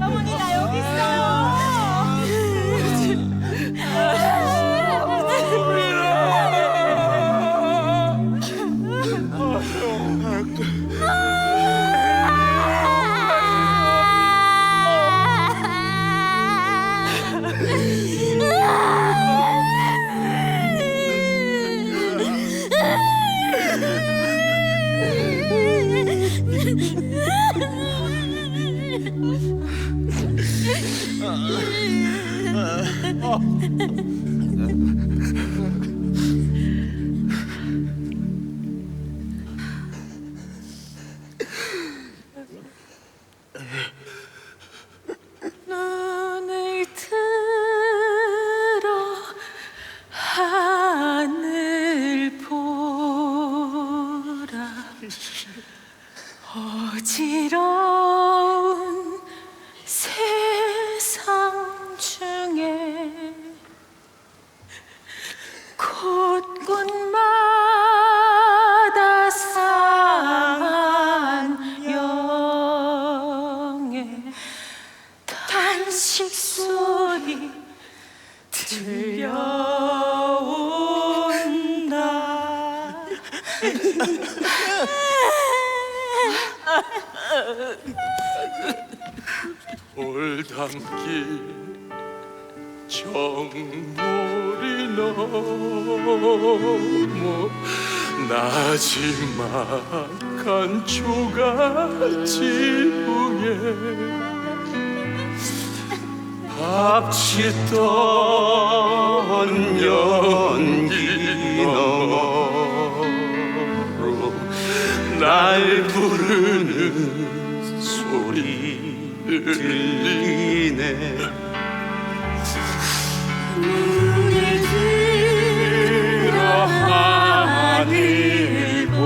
어머니 나 여기 있어요. 눈을 들어 하늘 보라. 어지러운 세상 중에 곳곳마다 상한 영의 단식 소리 들려온다. 돌담길 정모리 넘어 나지막한 조각지붕에 앞치던 연기 너머로 날 부르는 소리 들리네. 눈을 들어 하늘 보라.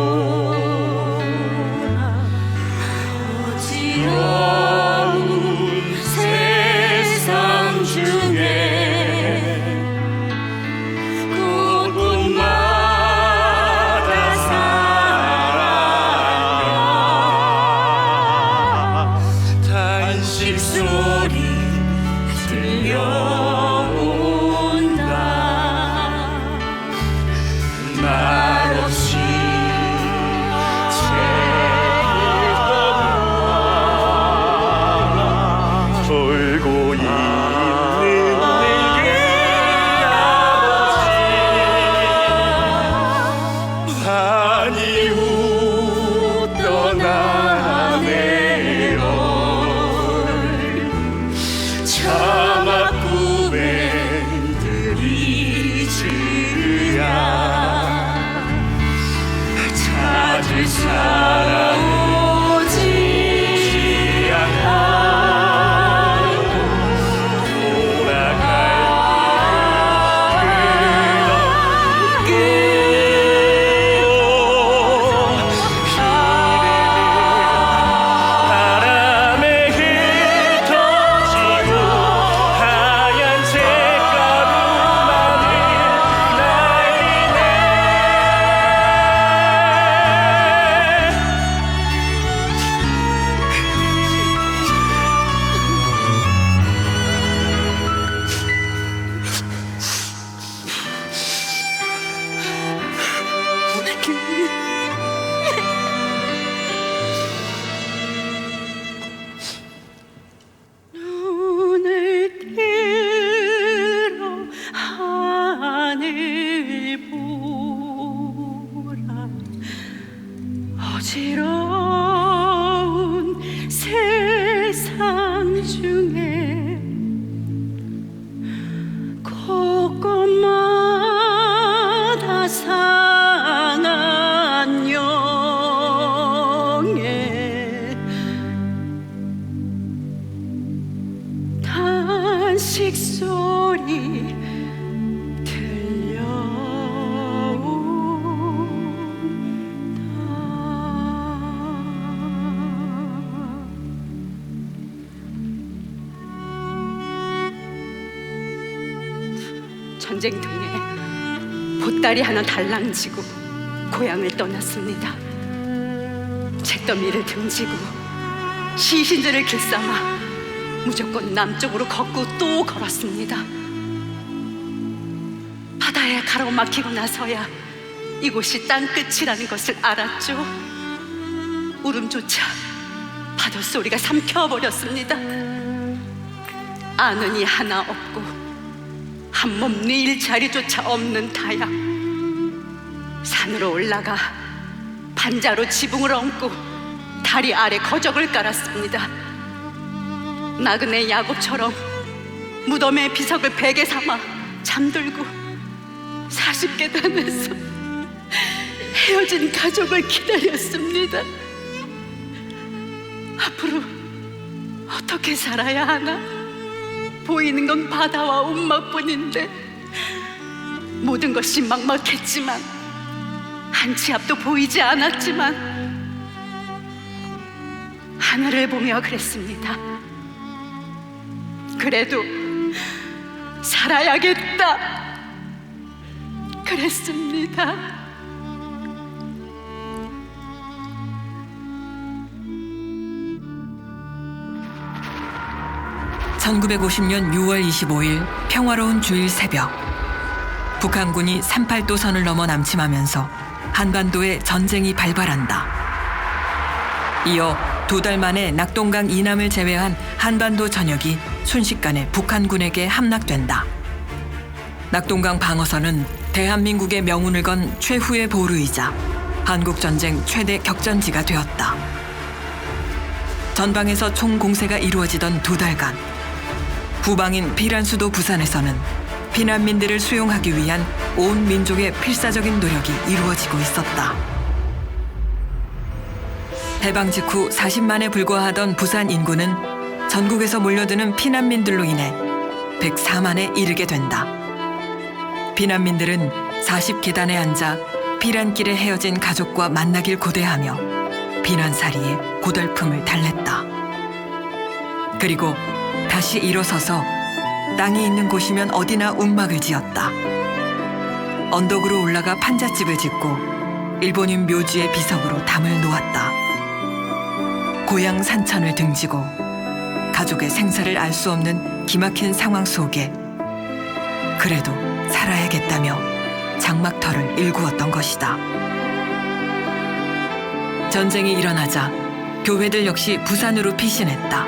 어지러운 세상 중에 곳곳마다 사랑 단식 소리 들려온다. 말 없이 돌고 있는 내게 아버지 환히 웃던 아내여 차마 꿈엔 들이지야 찾을 사람 오지 않아 돌아갈 바람에 흩어지고 하얀 색가루만을 날리네. 눈을 들어 하늘 보라. 어지러운 세상 중에 곳곳마다 상한 영의 전쟁통에 보따리 하나 달랑지고 고향을 떠났습니다. 잿더미를 등지고 시신들을 길삼아 무조건 남쪽으로 걷고 또 걸었습니다. 바다에 가로막히고 나서야 이곳이 땅끝이라는 것을 알았죠. 울음조차 파도 소리가 삼켜버렸습니다. 아는 이 하나 없고 한 몸 늘 자리조차 없는 타약. 산으로 올라가 반자로 지붕을 얹고 다리 아래 거적을 깔았습니다. 나그네 야곱처럼 무덤의 비석을 베개 삼아 잠들고 40계단에서 헤어진 가족을 기다렸습니다. 앞으로 어떻게 살아야 하나? 보이는 건 바다와 운막뿐인데 모든 것이 막막했지만 한 치 앞도 보이지 않았지만 하늘을 보며 그랬습니다. 그래도 살아야겠다. 그랬습니다. 1950년 6월 25일 평화로운 주일 새벽, 북한군이 38도 선을 넘어 남침하면서 한반도에 전쟁이 발발한다. 이어 2달 만에 낙동강 이남을 제외한 한반도 전역이 순식간에 북한군에게 함락된다. 낙동강 방어선은 대한민국의 명운을 건 최후의 보루이자 한국전쟁 최대 격전지가 되었다. 전방에서 총공세가 이루어지던 2달간 부방인 비란수도 부산에서는 피난민들을 수용하기 위한 온 민족의 필사적인 노력이 이루어지고 있었다. 해방 직후 40만에 불과하던 부산 인구는 전국에서 몰려드는 피난민들로 인해 104만에 이르게 된다. 피난민들은 40계단에 앉아 피란길에 헤어진 가족과 만나길 고대하며 비난사리에 고달픔을 달랬다. 그리고 다시 일어서서 땅이 있는 곳이면 어디나 움막을 지었다. 언덕으로 올라가 판잣집을 짓고 일본인 묘지의 비석으로 담을 놓았다. 고향 산천을 등지고 가족의 생사를 알 수 없는 기막힌 상황 속에 그래도 살아야겠다며 장막터를 일구었던 것이다. 전쟁이 일어나자 교회들 역시 부산으로 피신했다.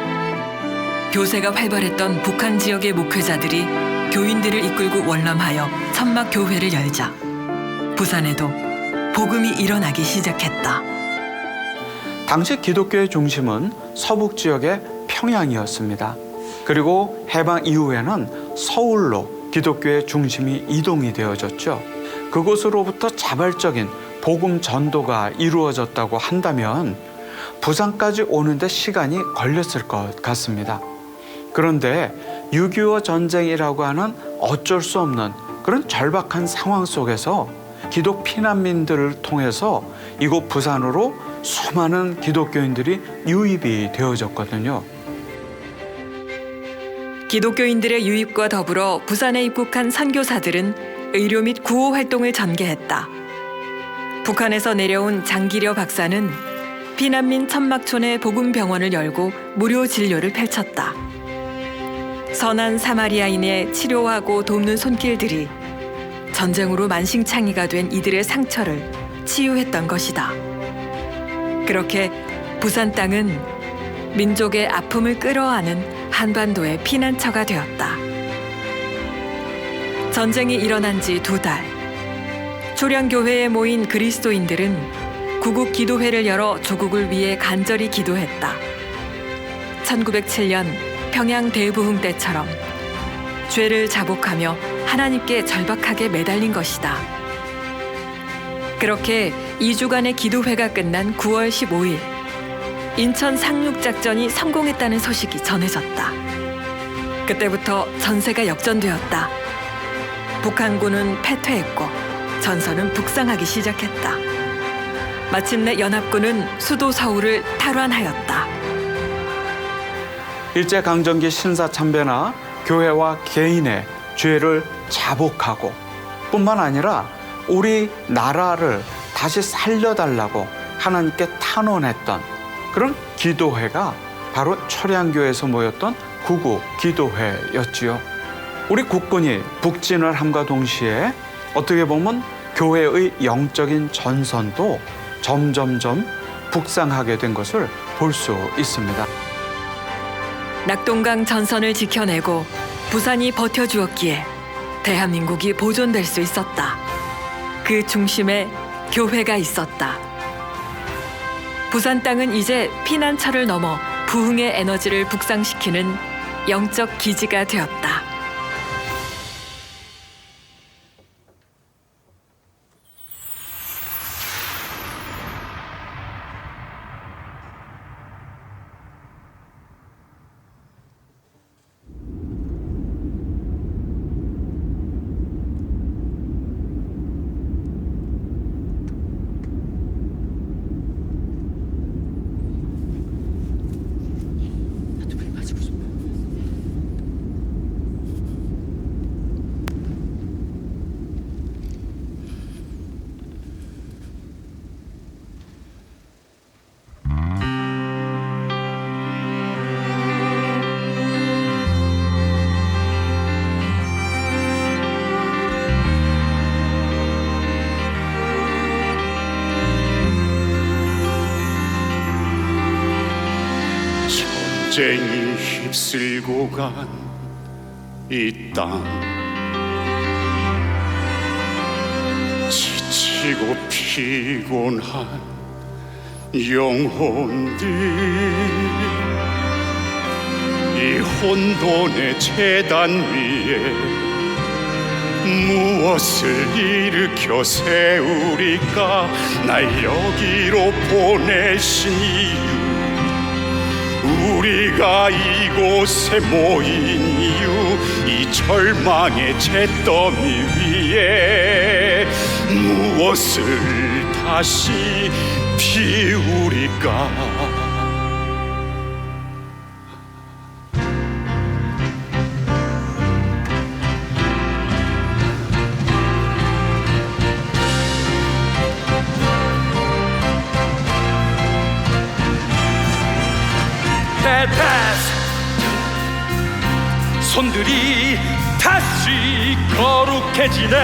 교세가 활발했던 북한 지역의 목회자들이 교인들을 이끌고 월남하여 천막 교회를 열자 부산에도 복음이 일어나기 시작했다. 당시 기독교의 중심은 서북 지역의 평양이었습니다. 그리고 해방 이후에는 서울로 기독교의 중심이 이동이 되어졌죠. 그곳으로부터 자발적인 복음 전도가 이루어졌다고 한다면 부산까지 오는데 시간이 걸렸을 것 같습니다. 그런데 6.25 전쟁이라고 하는 어쩔 수 없는 그런 절박한 상황 속에서 기독 피난민들을 통해서 이곳 부산으로 수많은 기독교인들이 유입이 되어졌거든요. 기독교인들의 유입과 더불어 부산에 입국한 선교사들은 의료 및 구호 활동을 전개했다. 북한에서 내려온 장기려 박사는 피난민 천막촌에 복음병원을 열고 무료 진료를 펼쳤다. 선한 사마리아인의 치료하고 돕는 손길들이 전쟁으로 만신창이가 된 이들의 상처를 치유했던 것이다. 그렇게 부산 땅은 민족의 아픔을 끌어안은 한반도의 피난처가 되었다. 전쟁이 일어난 지 2달. 초량교회에 모인 그리스도인들은 구국 기도회를 열어 조국을 위해 간절히 기도했다. 1907년 평양 대부흥 때처럼 죄를 자복하며 하나님께 절박하게 매달린 것이다. 그렇게 2주간의 기도회가 끝난 9월 15일 인천 상륙작전이 성공했다는 소식이 전해졌다. 그때부터 전세가 역전되었다. 북한군은 패퇴했고 전선은 북상하기 시작했다. 마침내 연합군은 수도 서울을 탈환하였다. 일제강점기 신사참배나 교회와 개인의 죄를 자복하고 뿐만 아니라 우리 나라를 다시 살려달라고 하나님께 탄원했던 그런 기도회가 바로 철양교에서 모였던 구구 기도회였지요. 우리 국군이 북진을 함과 동시에 어떻게 보면 교회의 영적인 전선도 점점점 북상하게 된 것을 볼 수 있습니다. 낙동강 전선을 지켜내고 부산이 버텨주었기에 대한민국이 보존될 수 있었다. 그 중심에 교회가 있었다. 부산 땅은 이제 피난처를 넘어 부흥의 에너지를 북상시키는 영적 기지가 되었다. 전쟁이 휩쓸고 간 이 땅, 지치고 피곤한 영혼들, 이 혼돈의 재단 위에 무엇을 일으켜 세우리까? 날 여기로 보내신 이유, 우리가 이곳에 모인 이유, 이 절망의 잿더미 위에 무엇을 다시 피우리까? 손들이 다시 거룩해지네.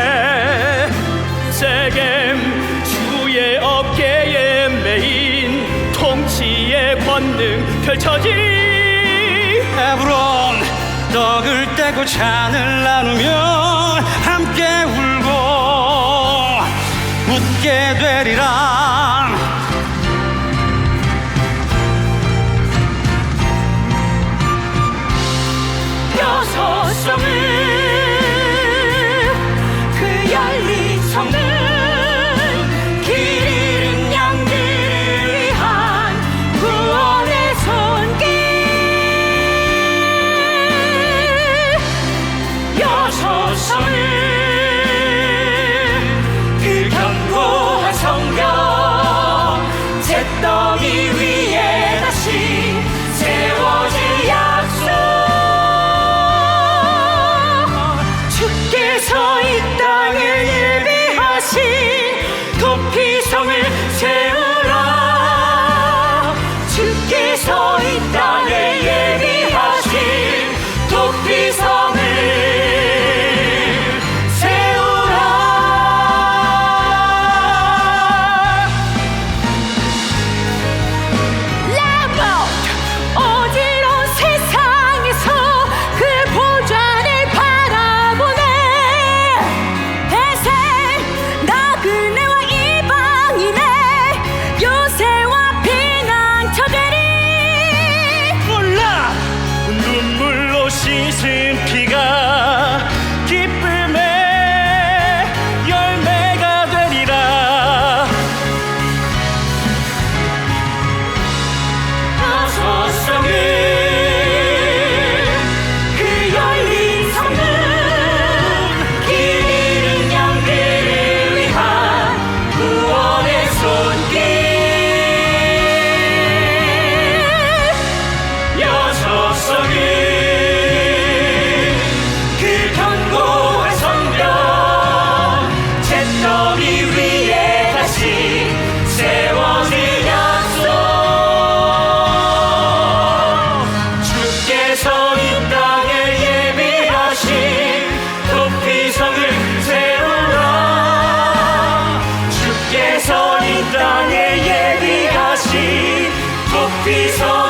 세겜 주의 어깨에 메인 통치의 권능 펼쳐지. 헤브론 떡을 떼고 잔을 나누며 함께 울고 웃게 되리라. 여섯 성을 그 열린 성은 길 잃은 양들을 위한 구원의 손길. 여섯 성을 그 견고한 성벽 우리 위에 다시 세워질 약속 주께서 이 땅에 예비하신 도피성을 세우라 주께서 이 땅에 예비하신 도피성을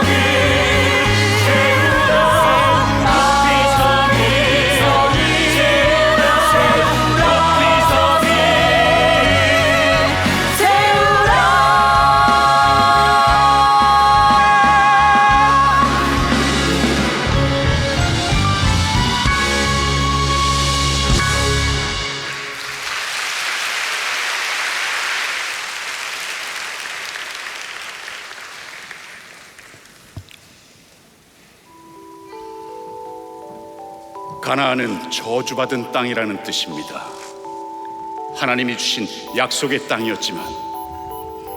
가나안은 저주받은 땅이라는 뜻입니다. 하나님이 주신 약속의 땅이었지만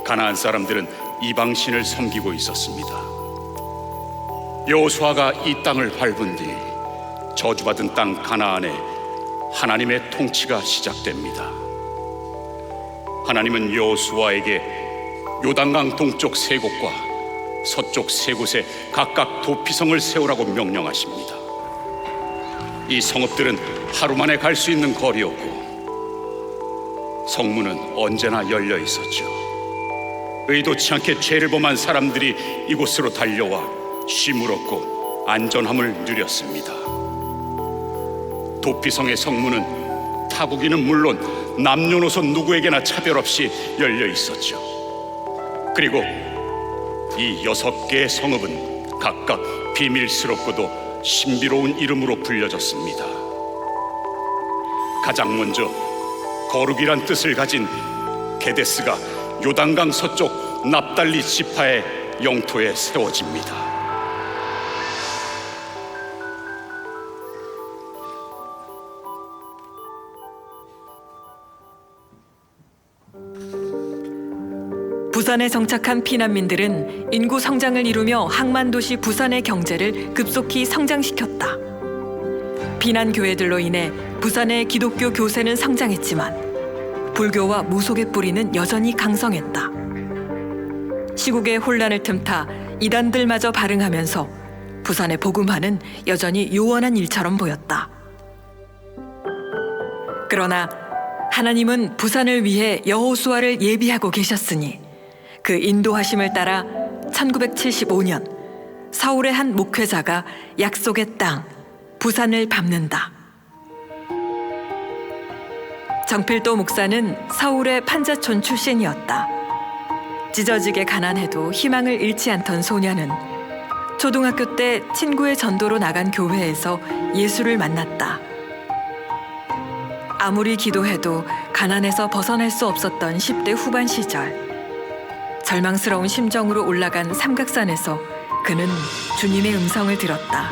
가나안 사람들은 이방신을 섬기고 있었습니다. 여호수아가 이 땅을 밟은 뒤 저주받은 땅 가나안에 하나님의 통치가 시작됩니다. 하나님은 여호수아에게 요단강 동쪽 세 곳과 서쪽 세 곳에 각각 도피성을 세우라고 명령하십니다. 이 성읍들은 하루 만에 갈 수 있는 거리였고 성문은 언제나 열려 있었죠. 의도치 않게 죄를 범한 사람들이 이곳으로 달려와 쉼을 얻고 안전함을 누렸습니다. 도피성의 성문은 타국인은 물론 남녀노소 누구에게나 차별 없이 열려 있었죠. 그리고 이 6개의 성읍은 각각 비밀스럽고도 신비로운 이름으로 불려졌습니다. 가장 먼저 거룩이란 뜻을 가진 게데스가 요단강 서쪽 납달리 지파의 영토에 세워집니다. 부산에 정착한 피난민들은 인구 성장을 이루며 항만도시 부산의 경제를 급속히 성장시켰다. 피난교회들로 인해 부산의 기독교 교세는 성장했지만 불교와 무속의 뿌리는 여전히 강성했다. 시국의 혼란을 틈타 이단들마저 발흥하면서 부산의 복음화는 여전히 요원한 일처럼 보였다. 그러나 하나님은 부산을 위해 여호수아를 예비하고 계셨으니 그 인도하심을 따라 1975년 서울의 한 목회자가 약속의 땅 부산을 밟는다. 정필도 목사는 서울의 판자촌 출신이었다. 찢어지게 가난해도 희망을 잃지 않던 소녀는 초등학교 때 친구의 전도로 나간 교회에서 예수를 만났다. 아무리 기도해도 가난에서 벗어날 수 없었던 10대 후반 시절, 절망스러운 심정으로 올라간 삼각산에서 그는 주님의 음성을 들었다.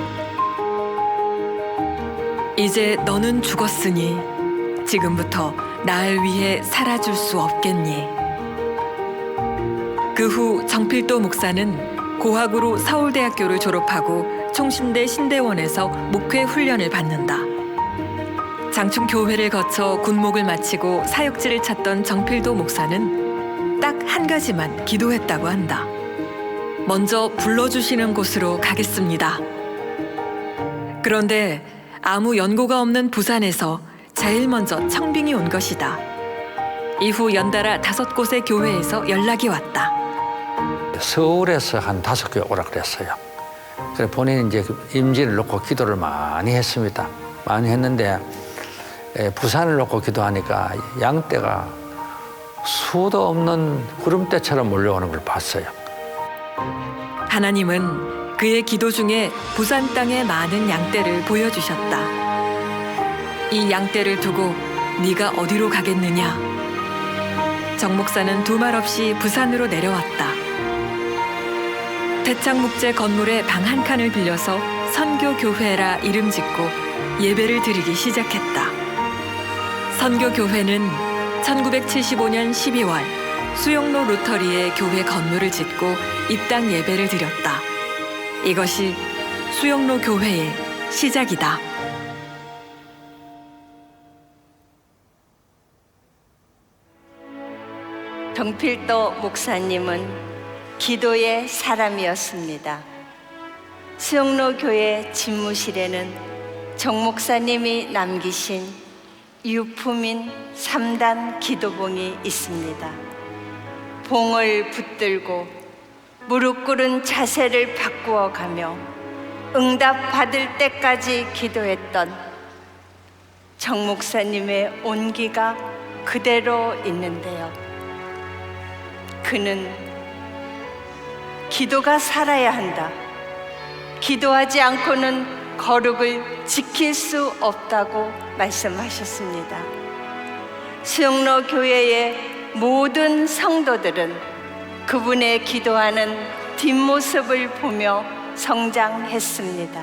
이제 너는 죽었으니 지금부터 날 위해 살아줄 수 없겠니? 그 후 정필도 목사는 고학으로 서울대학교를 졸업하고 총신대 신대원에서 목회 훈련을 받는다. 장충교회를 거쳐 군목을 마치고 사역지를 찾던 정필도 목사는 딱 한 가지만 기도했다고 한다. 먼저 불러주시는 곳으로 가겠습니다. 그런데 아무 연고가 없는 부산에서 제일 먼저 청빙이 온 것이다. 이후 연달아 5곳의 교회에서 연락이 왔다. 서울에서 한 5개 오라 그랬어요. 그래서 본인이 이제 임지를 놓고 기도를 많이 했습니다. 많이 했는데 부산을 놓고 기도하니까 양떼가 수도 없는 구름대처럼 몰려오는 걸 봤어요. 하나님은 그의 기도 중에 부산 땅의 많은 양떼를 보여주셨다. 이 양떼를 두고 네가 어디로 가겠느냐? 정 목사는 두말 없이 부산으로 내려왔다. 대창목재 건물에 방 한 칸을 빌려서 선교교회라 이름 짓고 예배를 드리기 시작했다. 선교교회는 1975년 12월 수용로 로터리에 교회 건물을 짓고 입당 예배를 드렸다. 이것이 수용로 교회의 시작이다. 정필도 목사님은 기도의 사람이었습니다. 수영로 교회 집무실에는 정 목사님이 남기신 유품인 3단 기도봉이 있습니다. 봉을 붙들고 무릎 꿇은 자세를 바꾸어 가며 응답 받을 때까지 기도했던 정 목사님의 온기가 그대로 있는데요. 그는 기도가 살아야 한다. 기도하지 않고는 거룩을 지킬 수 없다고 말씀하셨습니다. 수영로 교회의 모든 성도들은 그분의 기도하는 뒷모습을 보며 성장했습니다.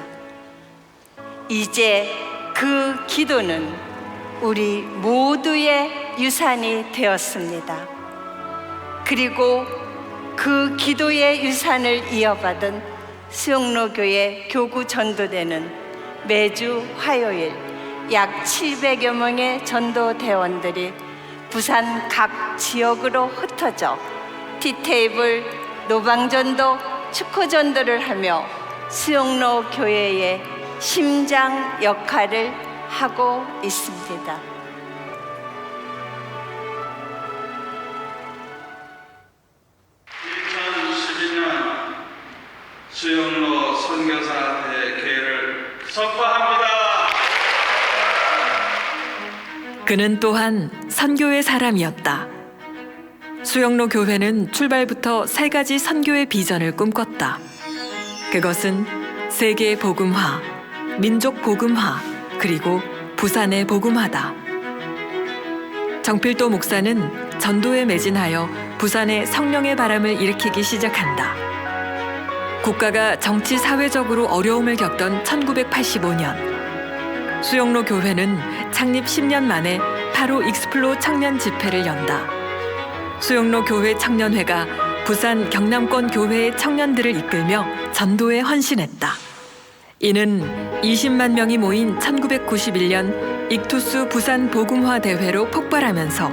이제 그 기도는 우리 모두의 유산이 되었습니다. 그리고 그 기도의 유산을 이어받은 수영로교회 교구 전도대는 매주 화요일 약 700여 명의 전도대원들이 부산 각 지역으로 흩어져 티테이블, 노방전도, 축구전도를 하며 수영로 교회의 심장 역할을 하고 있습니다. 수영로 선교사 대회를 선포합니다. 그는 또한 선교의 사람이었다. 수영로 교회는 출발부터 3가지 선교의 비전을 꿈꿨다. 그것은 세계 복음화, 민족 복음화, 그리고 부산의 복음화다. 정필도 목사는 전도에 매진하여 부산에 성령의 바람을 일으키기 시작한다. 국가가 정치 사회적으로 어려움을 겪던 1985년 수영로 교회는 창립 10년 만에 8.5 익스플로 청년 집회를 연다. 수영로 교회 청년회가 부산 경남권 교회의 청년들을 이끌며 전도에 헌신했다. 이는 20만 명이 모인 1991년 익투스 부산 복음화 대회로 폭발하면서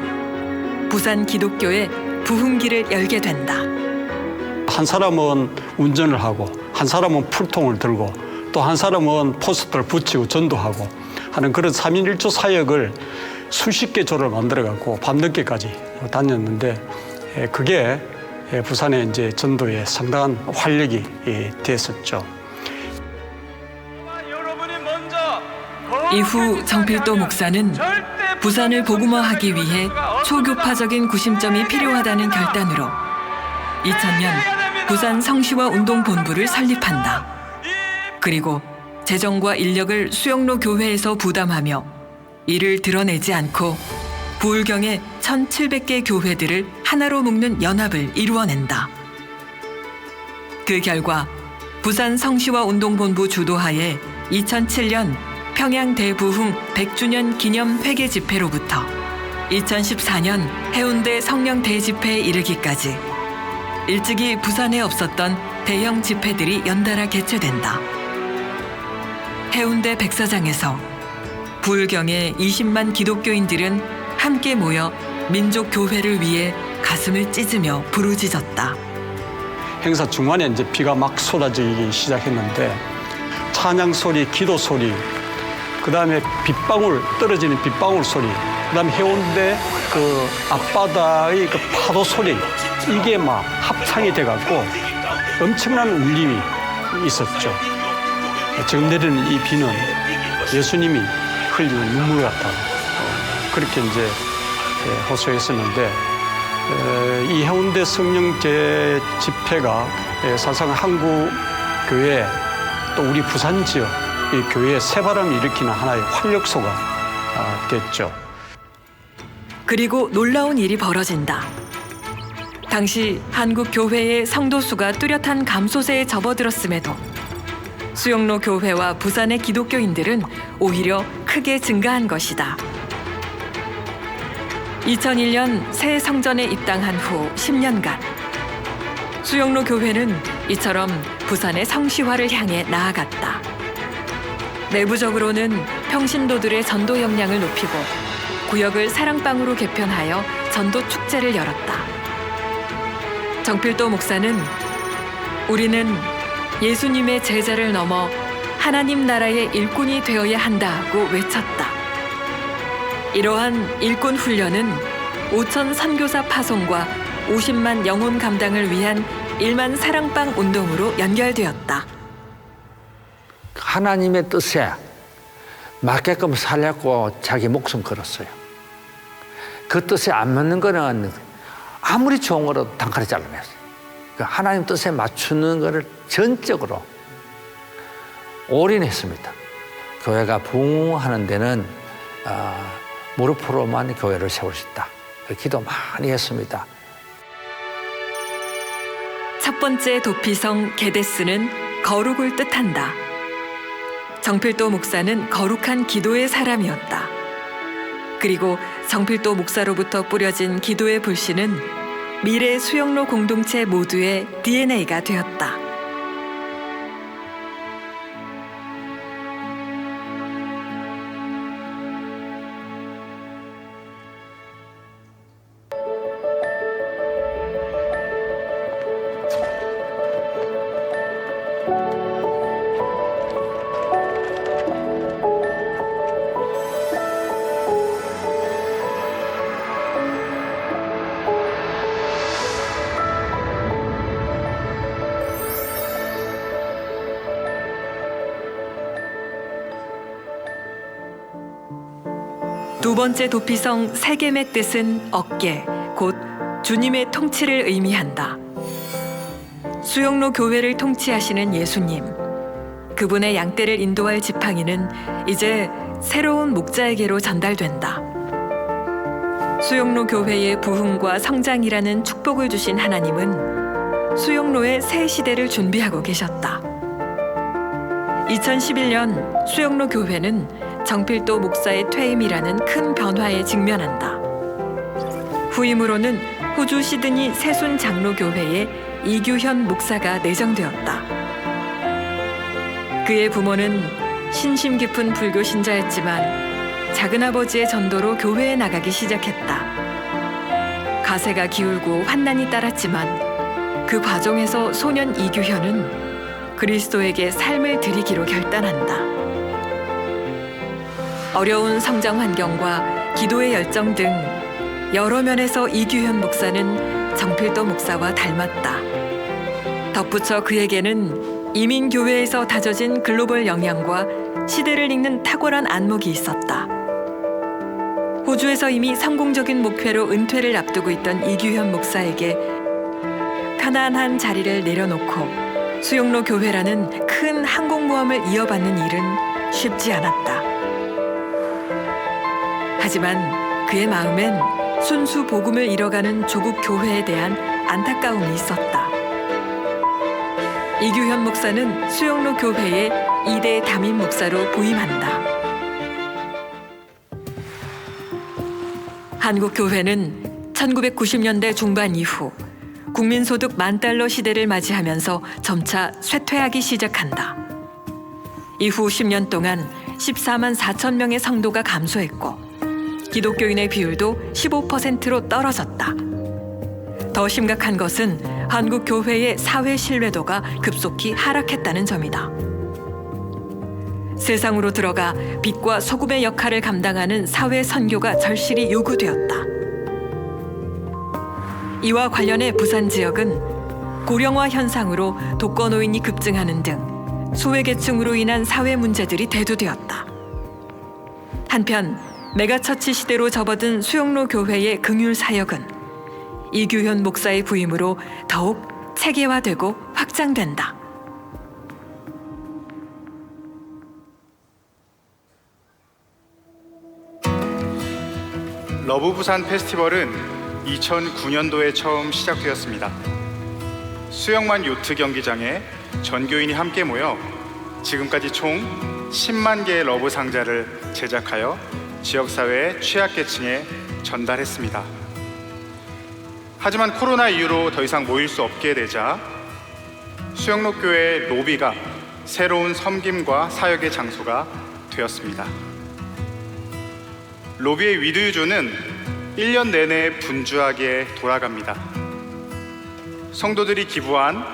부산 기독교의 부흥기를 열게 된다. 한 사람은 운전을 하고 한 사람은 풀통을 들고 또 한 사람은 포스터를 붙이고 전도하고 하는 그런 3인 1조 사역을 수십 개 조를 만들어갖고 밤늦게까지 다녔는데 그게 부산의 이제 전도에 상당한 활력이 됐었죠. 이후 정필도 목사는 부산을 복음화하기 위해 초교파적인 구심점이 필요하다는 결단으로 2000년 부산 성시와 운동본부를 설립한다. 그리고 재정과 인력을 수영로 교회에서 부담하며 이를 드러내지 않고 부울경의 1700개 교회들을 하나로 묶는 연합을 이루어낸다. 그 결과 부산 성시와 운동본부 주도하에 2007년 평양 대부흥 100주년 기념 회개 집회로부터 2014년 해운대 성령 대집회에 이르기까지 일찍이 부산에 없었던 대형 집회들이 연달아 개최된다. 해운대 백사장에서 부울경의 20만 기독교인들은 함께 모여 민족 교회를 위해 가슴을 찢으며 부르짖었다. 행사 중간에 이제 비가 막 쏟아지기 시작했는데 찬양 소리, 기도 소리, 그 다음에 빗방울, 떨어지는 빗방울 소리, 그 다음에 해운대 그 앞바다의 그 파도 소리, 이게 막 합창이 돼갖고 엄청난 울림이 있었죠. 지금 내리는 이 비는 예수님이 흘리는 눈물 같다. 그렇게 이제 호소했었는데 이 해운대 성령제 집회가 사실상 한국 교회 또 우리 부산 지역 이 교회에 새바람을 일으키는 하나의 활력소가 됐죠. 그리고 놀라운 일이 벌어진다. 당시 한국 교회의 성도 수가 뚜렷한 감소세에 접어들었음에도 수영로 교회와 부산의 기독교인들은 오히려 크게 증가한 것이다. 2001년 새 성전에 입당한 후 10년간 수영로 교회는 이처럼 부산의 성시화를 향해 나아갔다. 내부적으로는 평신도들의 전도 역량을 높이고 구역을 사랑방으로 개편하여 전도 축제를 열었다. 정필도 목사는 우리는 예수님의 제자를 넘어 하나님 나라의 일꾼이 되어야 한다고 외쳤다. 이러한 일꾼 훈련은 5천 선교사 파송과 50만 영혼 감당을 위한 1만 사랑방 운동으로 연결되었다. 하나님의 뜻에 맞게끔 살려고 자기 목숨 걸었어요. 그 뜻에 안 맞는 거는 아무리 좋은 거라도 단칼에 잘라냈어요. 하나님 뜻에 맞추는 거를 전적으로 올인했습니다. 교회가 부흥하는 데는 무릎으로만 교회를 세울 수 있다. 기도 많이 했습니다. 첫 번째 도피성 게데스는 거룩을 뜻한다. 정필도 목사는 거룩한 기도의 사람이었다. 그리고 정필도 목사로부터 뿌려진 기도의 불씨는 미래 수영로 공동체 모두의 DNA가 되었다. 두 번째 도피성 세겜의 뜻은 어깨, 곧 주님의 통치를 의미한다. 수영로 교회를 통치하시는 예수님, 그분의 양떼를 인도할 지팡이는 이제 새로운 목자에게로 전달된다. 수영로 교회의 부흥과 성장이라는 축복을 주신 하나님은 수영로의 새 시대를 준비하고 계셨다. 2011년 수영로 교회는 정필도 목사의 퇴임이라는 큰 변화에 직면한다. 후임으로는 호주 시드니 새순 장로교회에 이규현 목사가 내정되었다. 그의 부모는 신심 깊은 불교 신자였지만 작은아버지의 전도로 교회에 나가기 시작했다. 가세가 기울고 환난이 따랐지만 그 과정에서 소년 이규현은 그리스도에게 삶을 드리기로 결단한다. 어려운 성장 환경과 기도의 열정 등 여러 면에서 이규현 목사는 정필도 목사와 닮았다. 덧붙여 그에게는 이민교회에서 다져진 글로벌 역량과 시대를 읽는 탁월한 안목이 있었다. 호주에서 이미 성공적인 목표로 은퇴를 앞두고 있던 이규현 목사에게 편안한 자리를 내려놓고 수영로 교회라는 큰 항공모함을 이어받는 일은 쉽지 않았다. 하지만 그의 마음엔 순수 복음을 잃어가는 조국 교회에 대한 안타까움이 있었다. 이규현 목사는 수영로 교회의 2대 담임 목사로 부임한다. 한국 교회는 1990년대 중반 이후 국민소득 $10,000 시대를 맞이하면서 점차 쇠퇴하기 시작한다. 이후 10년 동안 14만 4천 명의 성도가 감소했고 기독교인의 비율도 15%로 떨어졌다. 더 심각한 것은 한국 교회의 사회 신뢰도가 급속히 하락했다는 점이다. 세상으로 들어가 빛과 소금의 역할을 감당하는 사회 선교가 절실히 요구되었다. 이와 관련해 부산 지역은 고령화 현상으로 독거노인이 급증하는 등 소외계층으로 인한 사회 문제들이 대두되었다. 한편 메가처치 시대로 접어든 수영로 교회의 긍휼 사역은 이규현 목사의 부임으로 더욱 체계화되고 확장된다. 러브 부산 페스티벌은 2009년도에 처음 시작되었습니다. 수영만 요트 경기장에 전교인이 함께 모여 지금까지 총 10만 개의 러브 상자를 제작하여 지역사회 취약계층에 전달했습니다. 하지만 코로나 이후로 더 이상 모일 수 없게 되자 수영로 교회 로비가 새로운 섬김과 사역의 장소가 되었습니다. 로비의 위드유조는 1년 내내 분주하게 돌아갑니다. 성도들이 기부한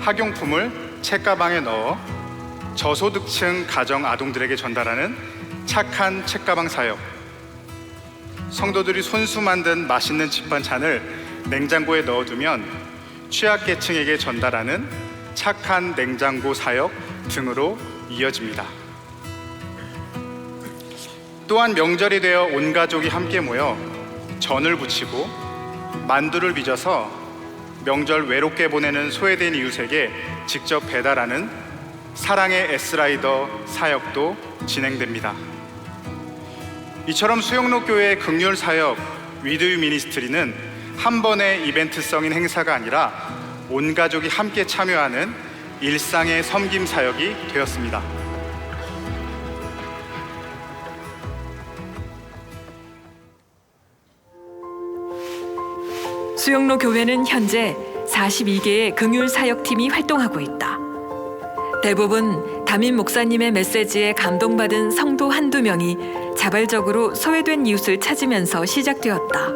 학용품을 책가방에 넣어 저소득층 가정 아동들에게 전달하는 착한 책가방 사역, 성도들이 손수 만든 맛있는 집반찬을 냉장고에 넣어두면 취약계층에게 전달하는 착한 냉장고 사역 등으로 이어집니다. 또한 명절이 되어 온 가족이 함께 모여 전을 부치고 만두를 빚어서 명절 외롭게 보내는 소외된 이웃에게 직접 배달하는 사랑의 S라이더 사역도 진행됩니다. 이처럼 수영로 교회의 긍휼 사역 위드유 미니스트리는 한 번의 이벤트성인 행사가 아니라 온 가족이 함께 참여하는 일상의 섬김 사역이 되었습니다. 수영로 교회는 현재 42개의 긍휼 사역팀이 활동하고 있다. 대부분 담임 목사님의 메시지에 감동받은 성도 한두 명이 자발적으로 소외된 이웃을 찾으면서 시작되었다.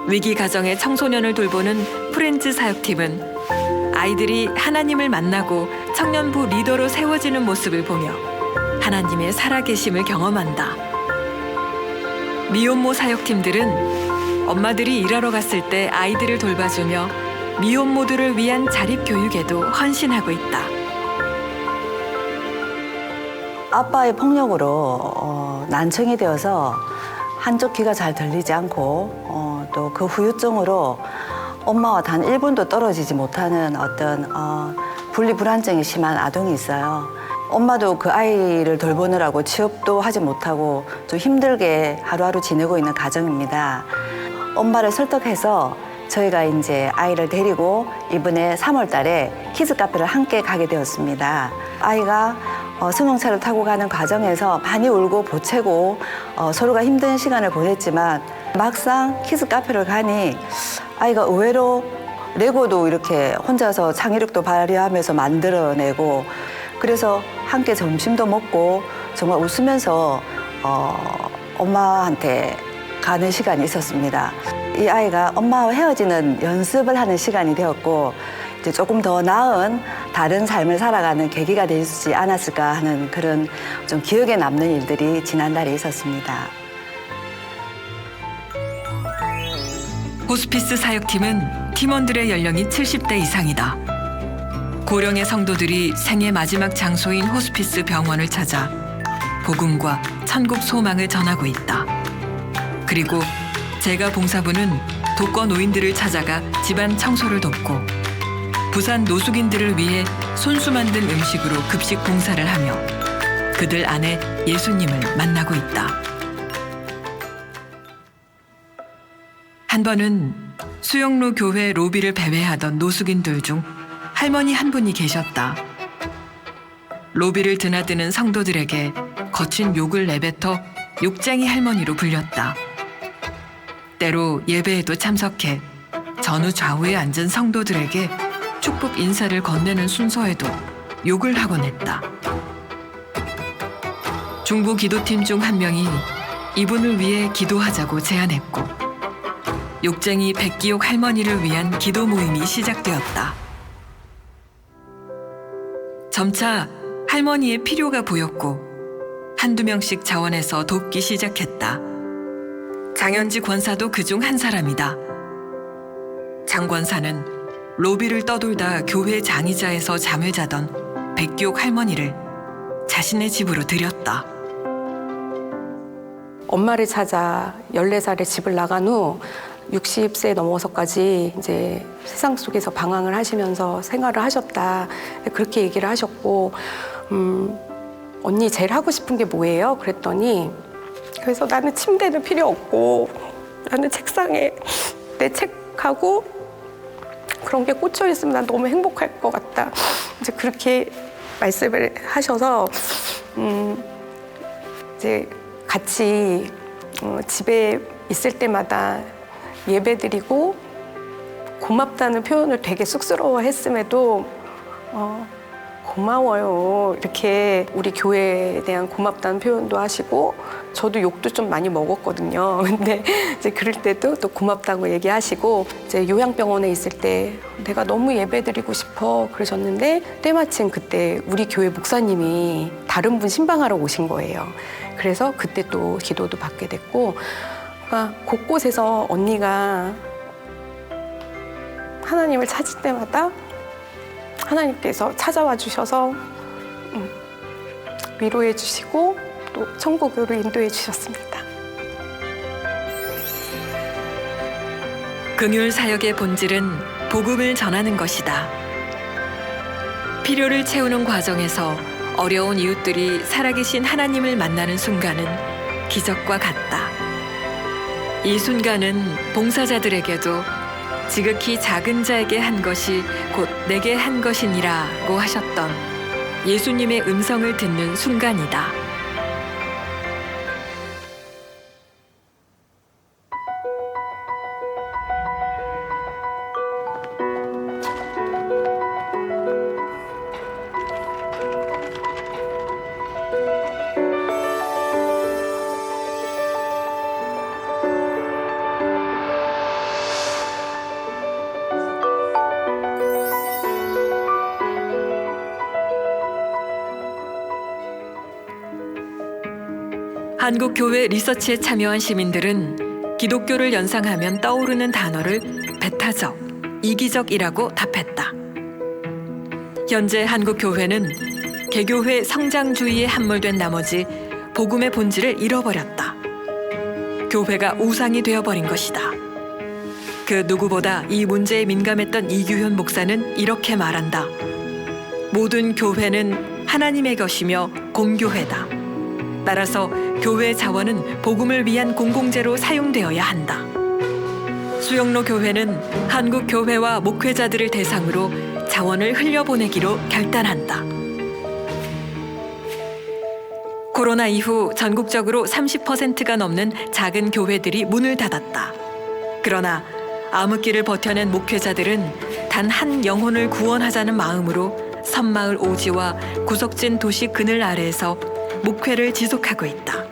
위기 가정의 청소년을 돌보는 프렌즈 사역팀은 아이들이 하나님을 만나고 청년부 리더로 세워지는 모습을 보며 하나님의 살아계심을 경험한다. 미혼모 사역팀들은 엄마들이 일하러 갔을 때 아이들을 돌봐주며 미혼모들을 위한 자립교육에도 헌신하고 있다. 아빠의 폭력으로 난청이 되어서 한쪽 귀가 잘 들리지 않고 또 그 후유증으로 엄마와 단 1분도 떨어지지 못하는 어떤 분리불안증이 심한 아동이 있어요. 엄마도 그 아이를 돌보느라고 취업도 하지 못하고 좀 힘들게 하루하루 지내고 있는 가정입니다. 엄마를 설득해서 저희가 이제 아이를 데리고 이번에 3월 달에 키즈 카페를 함께 가게 되었습니다. 아이가 승용차를 타고 가는 과정에서 많이 울고 보채고 서로가 힘든 시간을 보냈지만 막상 키즈 카페를 가니 아이가 의외로 레고도 이렇게 혼자서 창의력도 발휘하면서 만들어내고 그래서 함께 점심도 먹고 정말 웃으면서 엄마한테 가는 시간이 있었습니다. 이 아이가 엄마와 헤어지는 연습을 하는 시간이 되었고 이제 조금 더 나은 다른 삶을 살아가는 계기가 되지 않았을까 하는 그런 좀 기억에 남는 일들이 지난달에 있었습니다. 호스피스 사역팀은 팀원들의 연령이 70대 이상이다. 고령의 성도들이 생애 마지막 장소인 호스피스 병원을 찾아 복음과 천국 소망을 전하고 있다. 그리고 제가 봉사부는 독거 노인들을 찾아가 집안 청소를 돕고 부산 노숙인들을 위해 손수 만든 음식으로 급식 봉사를 하며 그들 안에 예수님을 만나고 있다. 한 번은 수영로 교회 로비를 배회하던 노숙인들 중 할머니 한 분이 계셨다. 로비를 드나드는 성도들에게 거친 욕을 내뱉어 욕쟁이 할머니로 불렸다. 때로 예배에도 참석해 전후 좌우에 앉은 성도들에게 축복 인사를 건네는 순서에도 욕을 하곤 했다. 중보 기도팀 중 한 명이 이분을 위해 기도하자고 제안했고 욕쟁이 백기옥 할머니를 위한 기도 모임이 시작되었다. 점차 할머니의 필요가 보였고 한두 명씩 자원해서 돕기 시작했다. 장현지 권사도 그중 한 사람이다. 장 권사는 로비를 떠돌다 교회 장의자에서 잠을 자던 백기옥 할머니를 자신의 집으로 들였다. 엄마를 찾아 14살에 집을 나간 후 60세 넘어서까지 이제 세상 속에서 방황을 하시면서 생활을 하셨다. 그렇게 얘기를 하셨고, 언니 제일 하고 싶은 게 뭐예요? 그랬더니, 그래서 나는 침대는 필요 없고, 나는 책상에 내 책하고 그런 게 꽂혀 있으면 난 너무 행복할 것 같다. 이제 그렇게 말씀을 하셔서, 이제 같이 집에 있을 때마다 예배드리고 고맙다는 표현을 되게 쑥스러워했음에도 고마워요. 이렇게 우리 교회에 대한 고맙다는 표현도 하시고 저도 욕도 좀 많이 먹었거든요. 근데 이제 그럴 때도 또 고맙다고 얘기하시고 이제 요양병원에 있을 때 내가 너무 예배드리고 싶어 그러셨는데 때마침 그때 우리 교회 목사님이 다른 분 신방하러 오신 거예요. 그래서 그때 또 기도도 받게 됐고 그러니까 곳곳에서 언니가 하나님을 찾을 때마다 하나님께서 찾아와 주셔서 위로해 주시고 또 천국으로 인도해 주셨습니다. 긍휼 사역의 본질은 복음을 전하는 것이다. 필요를 채우는 과정에서 어려운 이웃들이 살아계신 하나님을 만나는 순간은 기적과 같다. 이 순간은 봉사자들에게도 지극히 작은 자에게 한 것이 곧 내게 한 것이니라고 하셨던 예수님의 음성을 듣는 순간이다. 한국교회 리서치에 참여한 시민들은 기독교를 연상하면 떠오르는 단어를 배타적, 이기적이라고 답했다. 현재 한국교회는 개교회 성장주의에 함몰된 나머지 복음의 본질을 잃어버렸다. 교회가 우상이 되어버린 것이다. 그 누구보다 이 문제에 민감했던 이규현 목사는 이렇게 말한다. 모든 교회는 하나님의 것이며 공교회다. 따라서 교회 자원은 복음을 위한 공공재로 사용되어야 한다. 수영로 교회는 한국 교회와 목회자들을 대상으로 자원을 흘려보내기로 결단한다. 코로나 이후 전국적으로 30%가 넘는 작은 교회들이 문을 닫았다. 그러나 암흑기를 버텨낸 목회자들은 단 한 영혼을 구원하자는 마음으로 섬마을 오지와 구석진 도시 그늘 아래에서 목회를 지속하고 있다.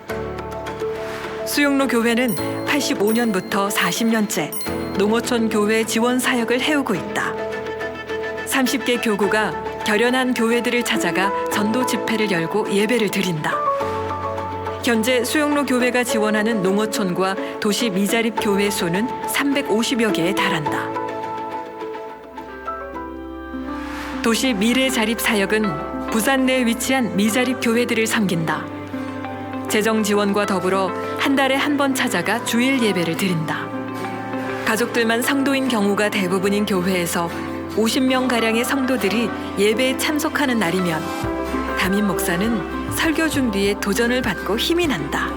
수영로 교회는 85년부터 40년째 농어촌 교회 지원 사역을 해오고 있다. 30개 교구가 결연한 교회들을 찾아가 전도 집회를 열고 예배를 드린다. 현재 수영로 교회가 지원하는 농어촌과 도시 미자립 교회 수는 350여 개에 달한다. 도시 미래 자립 사역은 부산 내에 위치한 미자립 교회들을 섬긴다. 재정 지원과 더불어 한 달에 한 번 찾아가 주일 예배를 드린다. 가족들만 성도인 경우가 대부분인 교회에서 50명가량의 성도들이 예배에 참석하는 날이면 담임 목사는 설교 준비에 도전을 받고 힘이 난다.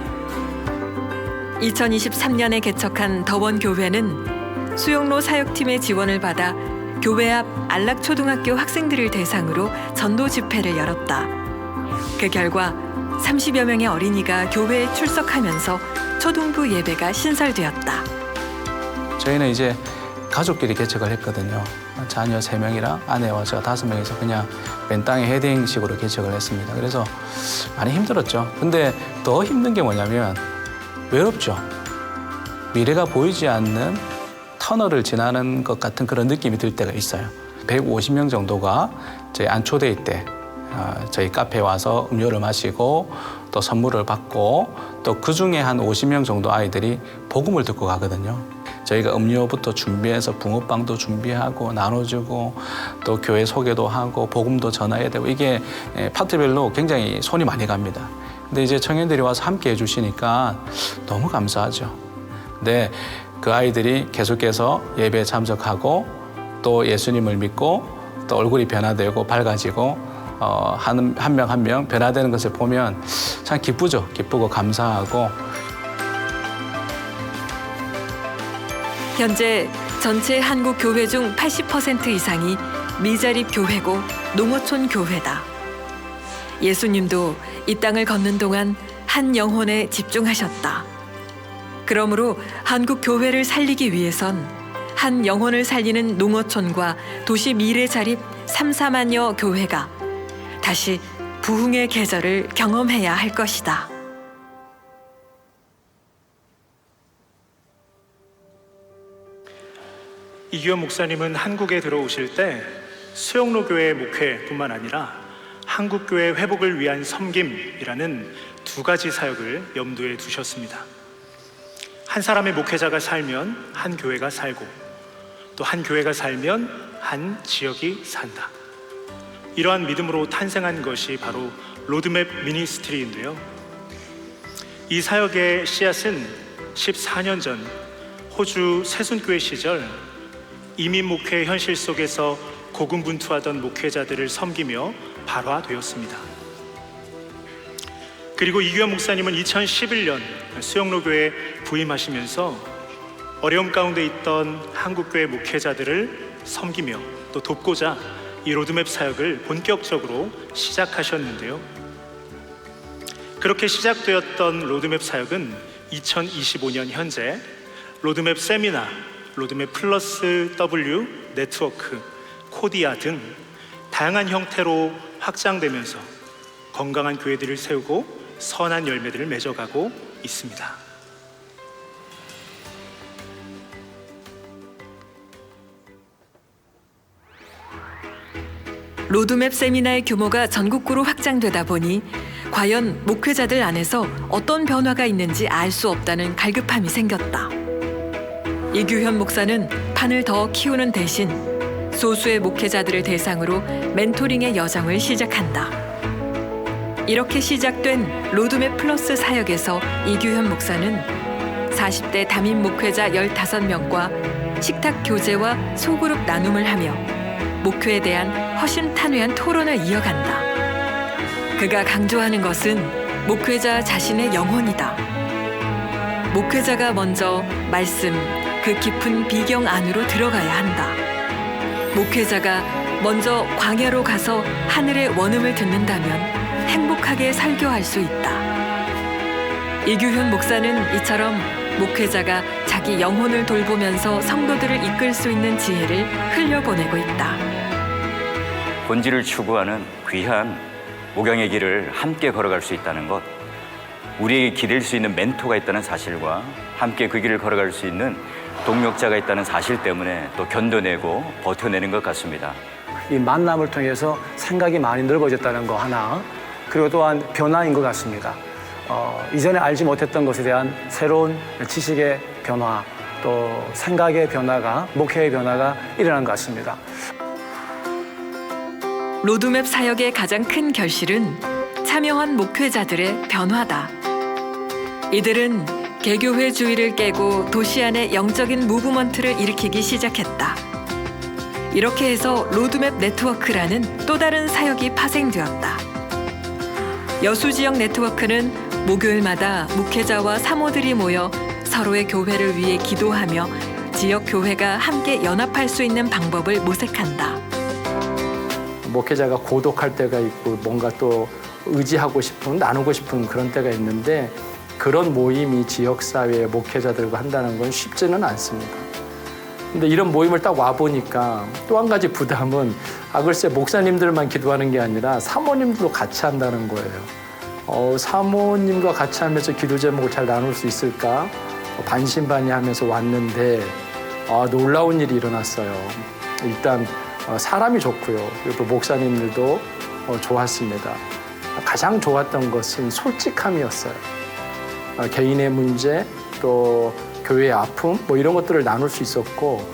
2023년에 개척한 더원교회는 수영로 사역팀의 지원을 받아 교회 앞 안락초등학교 학생들을 대상으로 전도 집회를 열었다. 그 결과 30여 명의 어린이가 교회에 출석하면서 초등부 예배가 신설되었다. 저희는 이제 가족끼리 개척을 했거든요. 자녀 3명이랑 아내와 제가 5명이서 그냥 맨 땅에 헤딩식으로 개척을 했습니다. 그래서 많이 힘들었죠. 근데 더 힘든 게 뭐냐면 외롭죠. 미래가 보이지 않는 터널을 지나는 것 같은 그런 느낌이 들 때가 있어요. 150명 정도가 저희 안초데이 때 저희 카페에 와서 음료를 마시고 또 선물을 받고 또 그중에 한 50명 정도 아이들이 복음을 듣고 가거든요. 저희가 음료부터 준비해서 붕어빵도 준비하고 나눠주고 또 교회 소개도 하고 복음도 전해야 되고 이게 파트별로 굉장히 손이 많이 갑니다. 근데 이제 청년들이 와서 함께 해주시니까 너무 감사하죠. 근데 그 아이들이 계속해서 예배에 참석하고 또 예수님을 믿고 또 얼굴이 변화되고 밝아지고 한 명 한 명 변화되는 것을 보면 참 기쁘죠. 기쁘고 감사하고. 현재 전체 한국 교회 중 80% 이상이 미자립 교회고 농어촌 교회다. 예수님도 이 땅을 걷는 동안 한 영혼에 집중하셨다. 그러므로 한국 교회를 살리기 위해선 한 영혼을 살리는 농어촌과 도시 미래 자립 3, 4만여 교회가 다시 부흥의 계절을 경험해야 할 것이다. 이규현 목사님은 한국에 들어오실 때 수영로교회 목회뿐만 아니라 한국교회 회복을 위한 섬김이라는 두 가지 사역을 염두에 두셨습니다. 한 사람의 목회자가 살면 한 교회가 살고, 또 한 교회가 살면 한 지역이 산다. 이러한 믿음으로 탄생한 것이 바로 로드맵 미니스트리인데요. 이 사역의 씨앗은 14년 전 호주 새순교회 시절 이민 목회의 현실 속에서 고군분투하던 목회자들을 섬기며 발화되었습니다. 그리고 이규현 목사님은 2011년 수영로교회에 부임하시면서 어려움 가운데 있던 한국교회 목회자들을 섬기며 또 돕고자 이 로드맵 사역을 본격적으로 시작하셨는데요. 그렇게 시작되었던 로드맵 사역은 2025년 현재 로드맵 세미나, 로드맵 플러스 W 네트워크, 코디아 등 다양한 형태로 확장되면서 건강한 교회들을 세우고 선한 열매들을 맺어가고 있습니다. 로드맵 세미나의 규모가 전국구로 확장되다 보니 과연 목회자들 안에서 어떤 변화가 있는지 알 수 없다는 갈급함이 생겼다. 이규현 목사는 판을 더 키우는 대신 소수의 목회자들을 대상으로 멘토링의 여정을 시작한다. 이렇게 시작된 로드맵 플러스 사역에서 이규현 목사는 40대 담임 목회자 15명과 식탁 교제와 소그룹 나눔을 하며 목회에 대한 허심탄회한 토론을 이어간다. 그가 강조하는 것은 목회자 자신의 영혼이다. 목회자가 먼저 말씀, 그 깊은 비경 안으로 들어가야 한다. 목회자가 먼저 광야로 가서 하늘의 원음을 듣는다면 행복하게 설교할 수 있다. 이규현 목사는 이처럼 목회자가 자기 영혼을 돌보면서 성도들을 이끌 수 있는 지혜를 흘려보내고 있다. 본질을 추구하는 귀한 목양의 길을 함께 걸어갈 수 있다는 것, 우리에게 기댈 수 있는 멘토가 있다는 사실과 함께 그 길을 걸어갈 수 있는 동력자가 있다는 사실 때문에 또 견뎌내고 버텨내는 것 같습니다. 이 만남을 통해서 생각이 많이 넓어졌다는 거 하나, 그리고 또한 변화인 것 같습니다. 이전에 알지 못했던 것에 대한 새로운 지식의 변화, 또 생각의 변화가, 목회의 변화가 일어난 것 같습니다. 로드맵 사역의 가장 큰 결실은 참여한 목회자들의 변화다. 이들은 개교회주의를 깨고 도시 안에 영적인 무브먼트를 일으키기 시작했다. 이렇게 해서 로드맵 네트워크라는 또 다른 사역이 파생되었다. 여수지역 네트워크는 목요일마다 목회자와 사모들이 모여 서로의 교회를 위해 기도하며 지역 교회가 함께 연합할 수 있는 방법을 모색한다. 목회자가 고독할 때가 있고 뭔가 또 의지하고 싶은, 나누고 싶은 그런 때가 있는데 그런 모임이 지역사회의 목회자들과 한다는 건 쉽지는 않습니다. 근데 이런 모임을 딱 와보니까 또 한 가지 부담은 글쎄 목사님들만 기도하는 게 아니라 사모님들도 같이 한다는 거예요. 사모님과 같이 하면서 기도 제목을 잘 나눌 수 있을까? 반신반의하면서 왔는데 놀라운 일이 일어났어요. 일단 사람이 좋고요. 그리고 목사님들도 좋았습니다. 가장 좋았던 것은 솔직함이었어요. 개인의 문제, 또 교회의 아픔, 이런 것들을 나눌 수 있었고,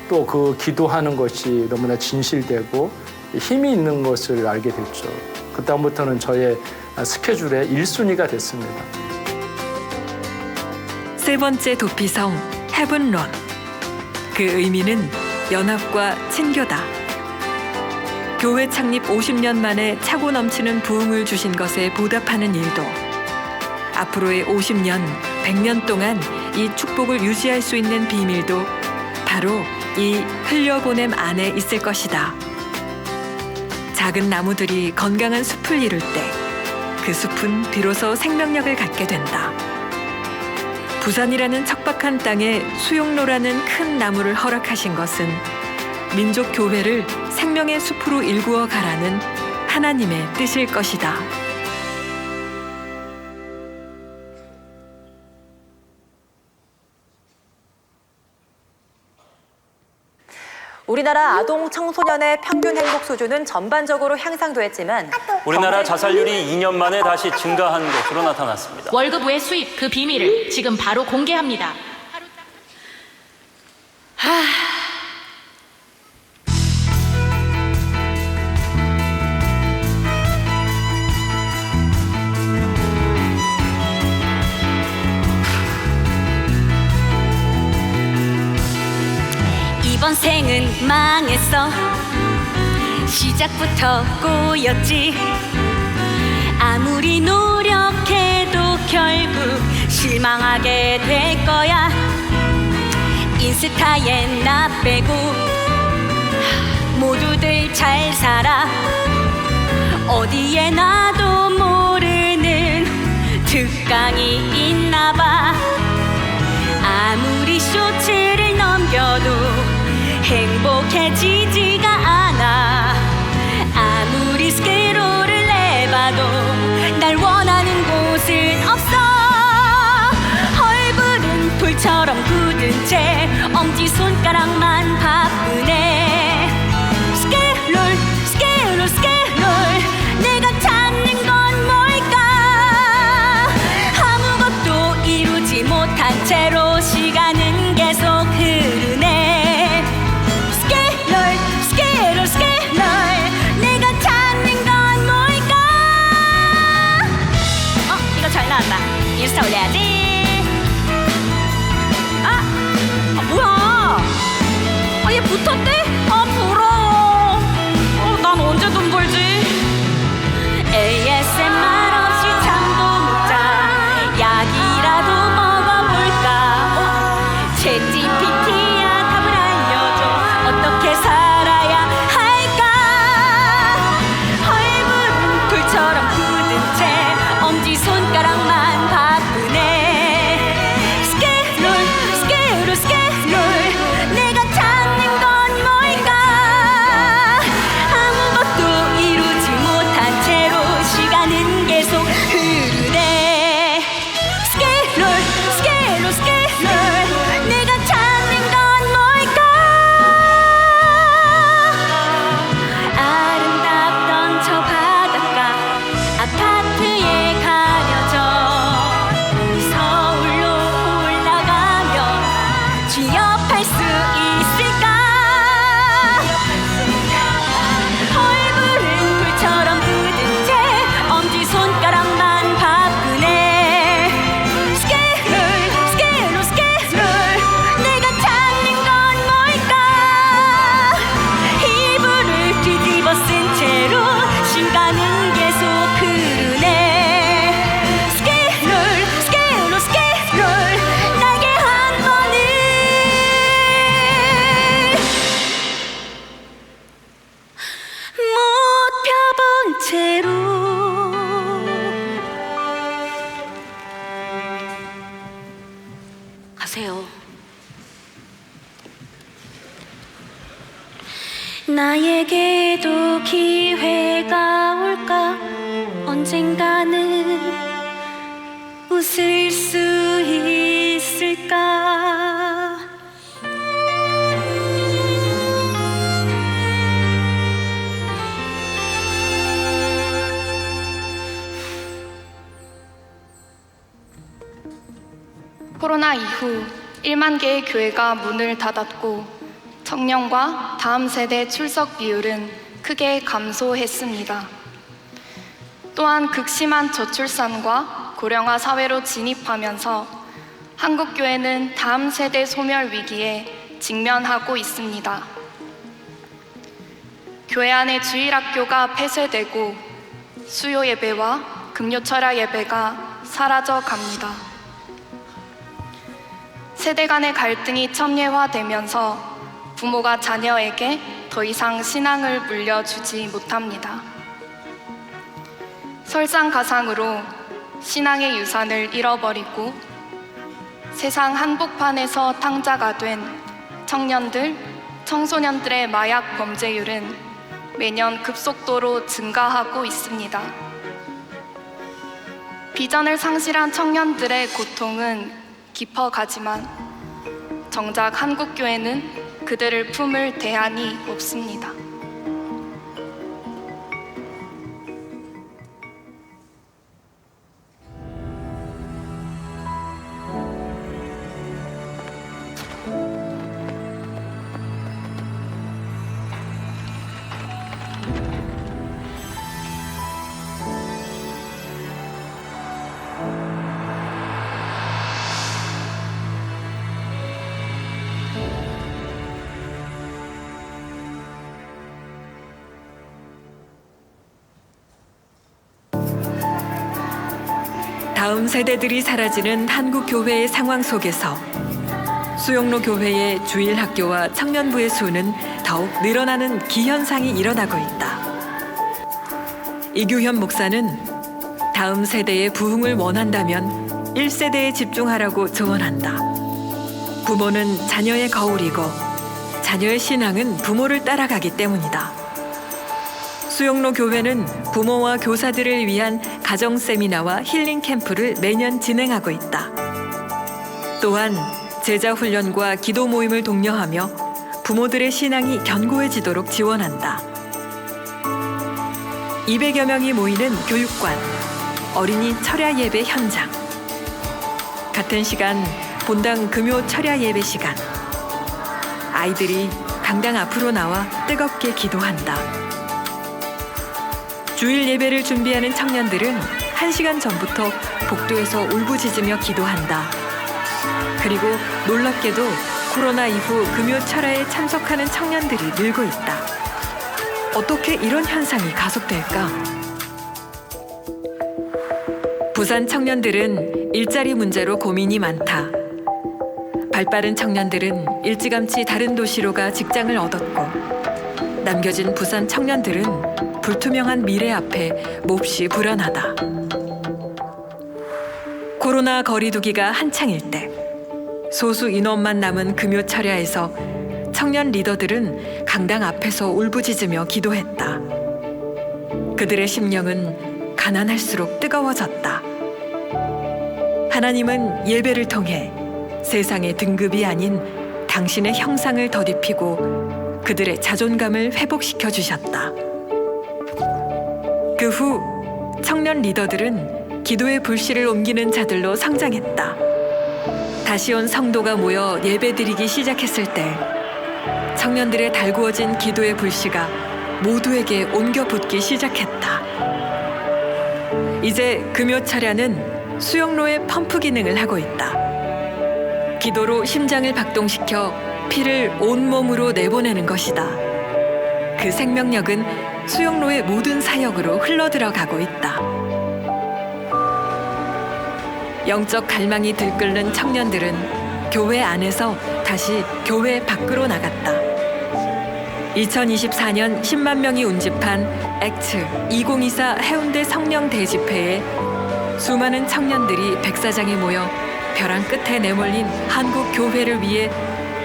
또 그 기도하는 것이 너무나 진실되고 힘이 있는 것을 알게 됐죠. 그다음부터는 저의 스케줄의 1순위가 됐습니다. 세 번째 도피성, 헤븐런. 그 의미는 연합과 친교다. 교회 창립 50년 만에 차고 넘치는 부흥을 주신 것에 보답하는 일도, 앞으로의 50년, 100년 동안 이 축복을 유지할 수 있는 비밀도 바로 이 흘려보냄 안에 있을 것이다. 작은 나무들이 건강한 숲을 이룰 때 그 숲은 비로소 생명력을 갖게 된다. 부산이라는 척박한 땅에 수용로라는 큰 나무를 허락하신 것은 민족 교회를 생명의 숲으로 일구어 가라는 하나님의 뜻일 것이다. 우리나라 아동 청소년의 평균 행복 수준은 전반적으로 향상됐지만 우리나라 자살률이 2년 만에 다시 증가한 것으로 나타났습니다. 월급 외 수입 그 비밀을 지금 바로 공개합니다. 이번 생은 망했어. 시작부터 꼬였지. 아무리 노력해도 결국 실망하게 될 거야. 인스타에 나 빼고 모두들 잘 살아. 어디에 나도 모르는 특강이 있나 봐. 아무리 쇼츠를 넘겨도 행복해지지가 않아. 아무리 스크롤을 해봐도 날 원하는 곳은 없어. 얼굴은 불처럼 굳은 채 엄지손가락만 바쁘네. 스크롤 스크롤 스크롤 내가 찾는 건 뭘까. 아무것도 이루지 못한 채로 시간은 계속 흐르네. 내가 찾는 건 뭘까. 이거 잘 나왔다. 인스타 올려야지. 뭐야. 얘 붙었대? 부러워. 난 언제 돈 벌지? ASMR 없이 잠도 못 자. 약이라도 먹어볼까. 챗GPT야 답을 알려줘. 어떻게 살아야 할까. 얼굴은 불처럼 굳은 채 엄지손가락만 바쁘네. 스크롤 스크롤 스크롤 내가 찾는 건 뭘까. 아무것도 이루지 못한 채로 시간은 계속 흐르네. 스크롤 스크롤 스크롤 내가 찾는 건 뭘까. 아름답던 저 바닷가 아파트에 가려져. 서울로 올라가면 취업할 수 있을까. 얼굴은 불처럼 굳은 채 엄지손가락만 바쁘네. 스크롤 스크롤 스크롤 내가 찾는 건 뭘까. 이불을 뒤집어 쓴 채로 시간은 계속 흐르네. 스크롤 스크롤 스크롤 날개 한 번을 못 펴본 채로. 가세요. 나에게도 기회가 올까. 언젠가는 웃을 수 있을까. 코로나 이후 1만 개의 교회가 문을 닫았고 청년과 다음 세대 출석 비율은 크게 감소했습니다. 또한 극심한 저출산과 고령화 사회로 진입하면서 한국 교회는 다음 세대 소멸 위기에 직면하고 있습니다. 교회 안의 주일학교가 폐쇄되고 수요 예배와 금요철야 예배가 사라져 갑니다. 세대 간의 갈등이 첨예화되면서 부모가 자녀에게 더 이상 신앙을 물려주지 못합니다. 설상가상으로 신앙의 유산을 잃어버리고 세상 한복판에서 탕자가 된 청년들, 청소년들의 마약 범죄율은 매년 급속도로 증가하고 있습니다. 비전을 상실한 청년들의 고통은 깊어가지만 정작 한국교회는 그들을 품을 대안이 없습니다. 다음 세대들이 사라지는 한국 교회의 상황 속에서 수용로 교회의 주일 학교와 청년부의 수는 더욱 늘어나는 기현상이 일어나고 있다. 이규현 목사는 다음 세대의 부흥을 원한다면 1세대에 집중하라고 조언한다. 부모는 자녀의 거울이고 자녀의 신앙은 부모를 따라가기 때문이다. 수용로 교회는 부모와 교사들을 위한 가정 세미나와 힐링 캠프를 매년 진행하고 있다. 또한 제자 훈련과 기도 모임을 독려하며 부모들의 신앙이 견고해지도록 지원한다. 200여 명이 모이는 교육관, 어린이 철야 예배 현장. 같은 시간 본당 금요 철야 예배 시간. 아이들이 강당 앞으로 나와 뜨겁게 기도한다. 주일 예배를 준비하는 청년들은 1시간 전부터 복도에서 울부짖으며 기도한다. 그리고 놀랍게도 코로나 이후 금요 철야에 참석하는 청년들이 늘고 있다. 어떻게 이런 현상이 가속될까? 부산 청년들은 일자리 문제로 고민이 많다. 발빠른 청년들은 일찌감치 다른 도시로 가 직장을 얻었고, 남겨진 부산 청년들은 불투명한 미래 앞에 몹시 불안하다. 코로나 거리두기가 한창일 때 소수 인원만 남은 금요 철야에서 청년 리더들은 강당 앞에서 울부짖으며 기도했다. 그들의 심령은 가난할수록 뜨거워졌다. 하나님은 예배를 통해 세상의 등급이 아닌 당신의 형상을 덧입히고 그들의 자존감을 회복시켜 주셨다. 그 후 청년 리더들은 기도의 불씨를 옮기는 자들로 성장했다. 다시 온 성도가 모여 예배드리기 시작했을 때 청년들의 달구어진 기도의 불씨가 모두에게 옮겨 붙기 시작했다. 이제 금요 철야는 수용로의 펌프 기능을 하고 있다. 기도로 심장을 박동시켜 피를 온몸으로 내보내는 것이다. 그 생명력은 수용로의 모든 사역으로 흘러들어가고 있다. 영적 갈망이 들끓는 청년들은 교회 안에서 다시 교회 밖으로 나갔다. 2024년 10만 명이 운집한 액츠 2024 해운대 성령 대집회에 수많은 청년들이 백사장에 모여 벼랑 끝에 내몰린 한국 교회를 위해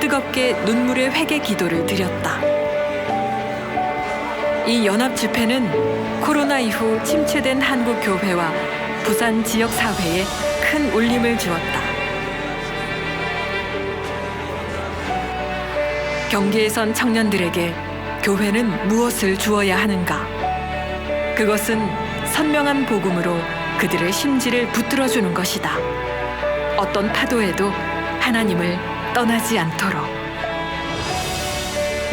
뜨겁게 눈물의 회개 기도를 드렸다. 이 연합 집회는 코로나 이후 침체된 한국 교회와 부산 지역 사회에 큰 울림을 주었다. 경계에 선 청년들에게 교회는 무엇을 주어야 하는가? 그것은 선명한 복음으로 그들의 심지를 붙들어주는 것이다. 어떤 파도에도 하나님을 떠나지 않도록.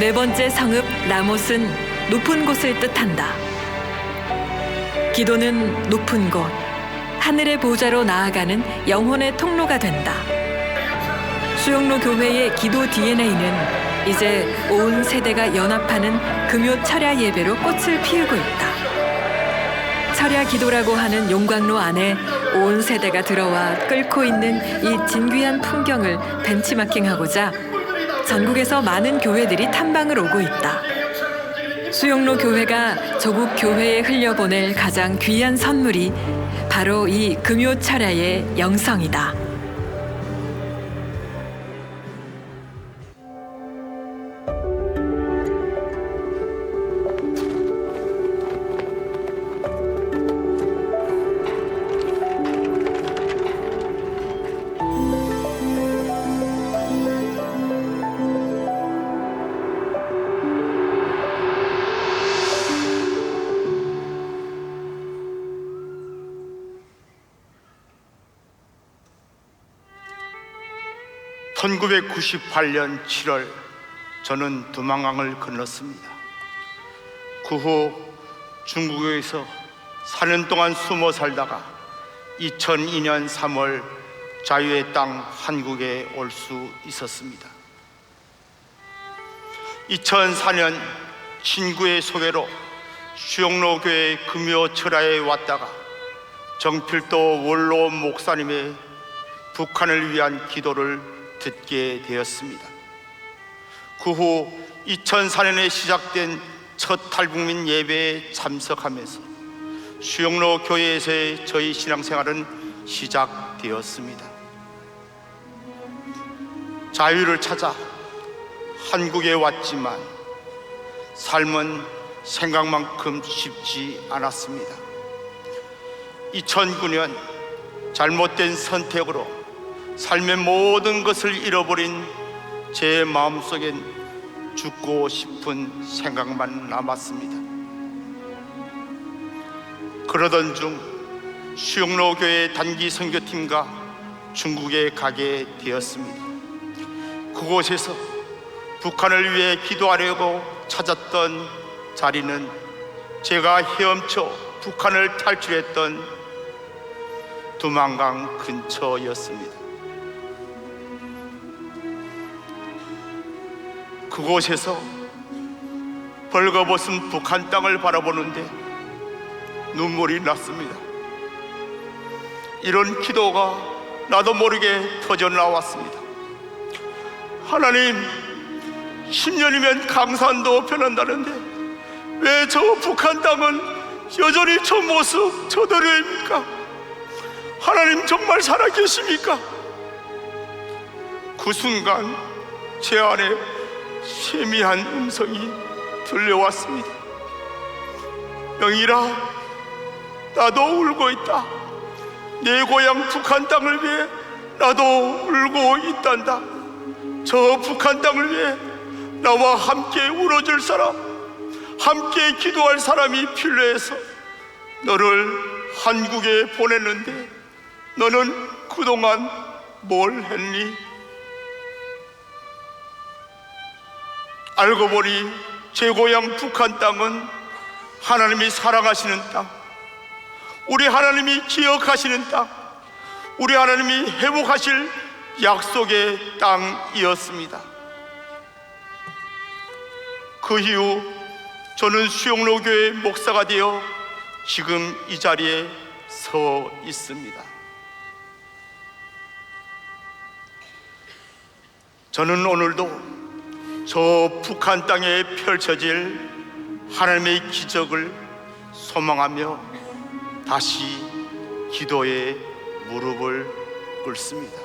네 번째 성읍 라못은 높은 곳을 뜻한다. 기도는 높은 곳, 하늘의 보좌로 나아가는 영혼의 통로가 된다. 수용로 교회의 기도 DNA는 이제 온 세대가 연합하는 금요 철야 예배로 꽃을 피우고 있다. 철야 기도라고 하는 용광로 안에 온 세대가 들어와 끓고 있는 이 진귀한 풍경을 벤치마킹하고자 전국에서 많은 교회들이 탐방을 오고 있다. 수용로 교회가 조국 교회에 흘려보낼 가장 귀한 선물이 바로 이 금요 철야의 영성이다. 1998년 7월 저는 두만강을 건넜습니다. 그 후 중국에서 4년 동안 숨어 살다가 2002년 3월 자유의 땅 한국에 올 수 있었습니다. 2004년 친구의 소개로 수영로 교회 금요철야에 왔다가 정필도 원로 목사님의 북한을 위한 기도를 듣게 되었습니다. 그 후 2004년에 시작된 첫 탈북민 예배에 참석하면서 수영로 교회에서의 저희 신앙생활은 시작되었습니다. 자유를 찾아 한국에 왔지만 삶은 생각만큼 쉽지 않았습니다. 2009년 잘못된 선택으로 삶의 모든 것을 잃어버린 제 마음속엔 죽고 싶은 생각만 남았습니다. 그러던 중 수영로 교회 단기 선교팀과 중국에 가게 되었습니다. 그곳에서 북한을 위해 기도하려고 찾았던 자리는 제가 헤엄쳐 북한을 탈출했던 두만강 근처였습니다. 그곳에서 벌거벗은 북한 땅을 바라보는데 눈물이 났습니다. 이런 기도가 나도 모르게 터져 나왔습니다. 하나님, 10년이면 강산도 변한다는데 왜 저 북한 땅은 여전히 저 모습 저대로입니까? 하나님 정말 살아계십니까? 그 순간 제 안에 세미한 음성이 들려왔습니다. 영일아, 나도 울고 있다. 내 고향 북한 땅을 위해 나도 울고 있단다. 저 북한 땅을 위해 나와 함께 울어줄 사람, 함께 기도할 사람이 필요해서 너를 한국에 보냈는데 너는 그동안 뭘 했니? 알고 보니 제 고향 북한 땅은 하나님이 사랑하시는 땅, 우리 하나님이 기억하시는 땅, 우리 하나님이 회복하실 약속의 땅이었습니다. 그 이후 저는 수영로 교회 목사가 되어 지금 이 자리에 서 있습니다. 저는 오늘도 저 북한 땅에 펼쳐질 하나님의 기적을 소망하며 다시 기도에 무릎을 꿇습니다.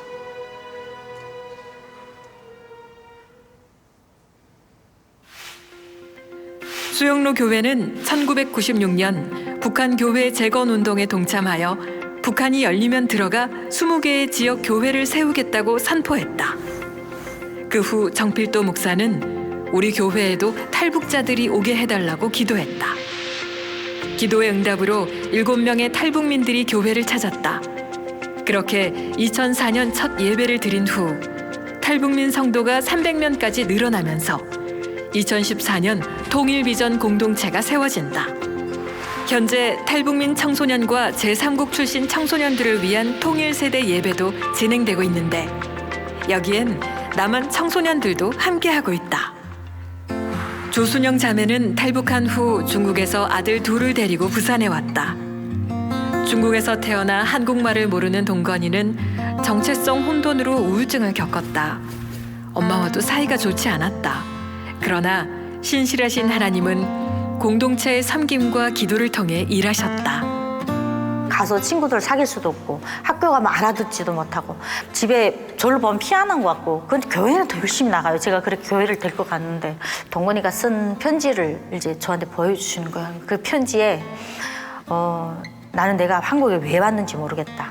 수영로 교회는 1996년 북한 교회 재건 운동에 동참하여 북한이 열리면 들어가 20개의 지역 교회를 세우겠다고 선포했다. 그 후 정필도 목사는 우리 교회에도 탈북자들이 오게 해달라고 기도했다. 기도의 응답으로 7명의 탈북민들이 교회를 찾았다. 그렇게 2004년 첫 예배를 드린 후 탈북민 성도가 300명까지 늘어나면서 2014년 통일비전 공동체가 세워진다. 현재 탈북민 청소년과 제3국 출신 청소년들을 위한 통일세대 예배도 진행되고 있는데 여기엔 남한 청소년들도 함께하고 있다. 조순영 자매는 탈북한 후 중국에서 아들 둘을 데리고 부산에 왔다. 중국에서 태어나 한국말을 모르는 동건이는 정체성 혼돈으로 우울증을 겪었다. 엄마와도 사이가 좋지 않았다. 그러나 신실하신 하나님은 공동체의 섬김과 기도를 통해 일하셨다. 가서 친구들 사귈 수도 없고 학교 가면 알아듣지도 못하고 집에 저를 보면 피하는 것 같고 근데 교회는 더 열심히 나가요. 제가 그렇게 교회를 데리고 갔는데 동건이가 쓴 편지를 이제 저한테 보여주시는 거예요. 그 편지에 나는 내가 한국에 왜 왔는지 모르겠다.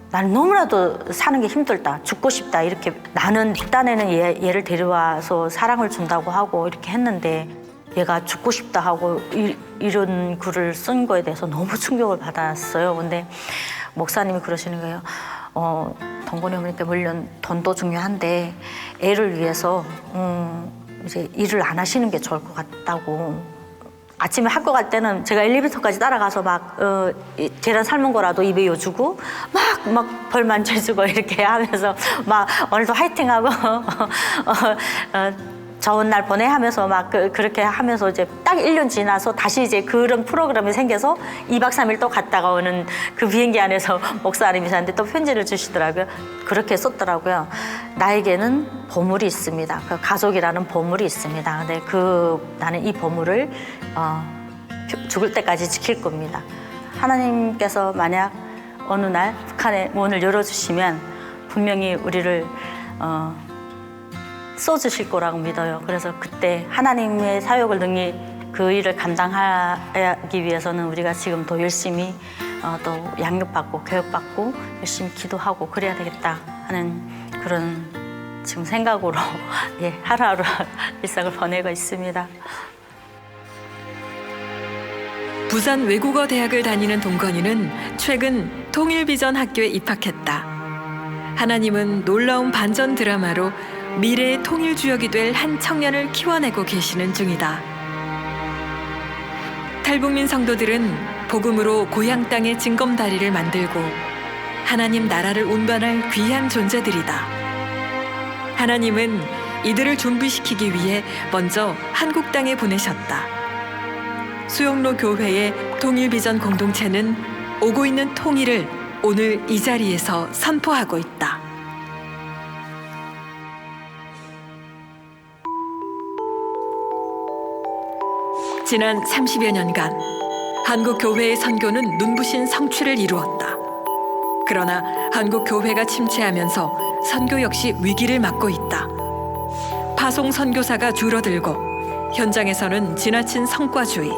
나는 너무나도 사는 게 힘들다. 죽고 싶다. 이렇게 나는 뒷단에는 얘를 데려와서 사랑을 준다고 하고 이렇게 했는데 얘가 죽고 싶다 하고 이런 글을 쓴 거에 대해서 너무 충격을 받았어요. 근데 목사님이 그러시는 거예요. 동건이 어머니께 물론 돈도 중요한데 애를 위해서 이제 일을 안 하시는 게 좋을 것 같다고. 아침에 학교 갈 때는 제가 엘리베이터까지 따라가서 막 계란 삶은 거라도 입에 여주고 막 벌 만져주고 이렇게 하면서 막 오늘도 화이팅하고 좋은 날 보내 하면서 막 그렇게 하면서 이제 딱 1년 지나서 다시 이제 그런 프로그램이 생겨서 2박 3일 또 갔다가 오는 그 비행기 안에서 목사님이셨는데 또 편지를 주시더라고요. 그렇게 썼더라고요. 나에게는 보물이 있습니다. 그 가족이라는 보물이 있습니다. 근데 나는 이 보물을 죽을 때까지 지킬 겁니다. 하나님께서 만약 어느 날 북한의 문을 열어주시면 분명히 우리를 써주실 거라고 믿어요. 그래서 그때 하나님의 사역을 능히 그 일을 감당하기 위해서는 우리가 지금 더 열심히 또 양육받고 교육받고 열심히 기도하고 그래야 되겠다 하는 그런 지금 생각으로 하루하루 일상을 보내고 있습니다. 부산 외국어 대학을 다니는 동건이는 최근 통일비전 학교에 입학했다. 하나님은 놀라운 반전 드라마로 미래의 통일주역이 될 한 청년을 키워내고 계시는 중이다. 탈북민 성도들은 복음으로 고향 땅의 징검다리를 만들고 하나님 나라를 운반할 귀한 존재들이다. 하나님은 이들을 준비시키기 위해 먼저 한국 땅에 보내셨다. 수영로 교회의 통일비전 공동체는 오고 있는 통일을 오늘 이 자리에서 선포하고 있다. 지난 30여 년간 한국 교회의 선교는 눈부신 성취를 이루었다. 그러나 한국 교회가 침체하면서 선교 역시 위기를 맞고 있다. 파송 선교사가 줄어들고 현장에서는 지나친 성과주의,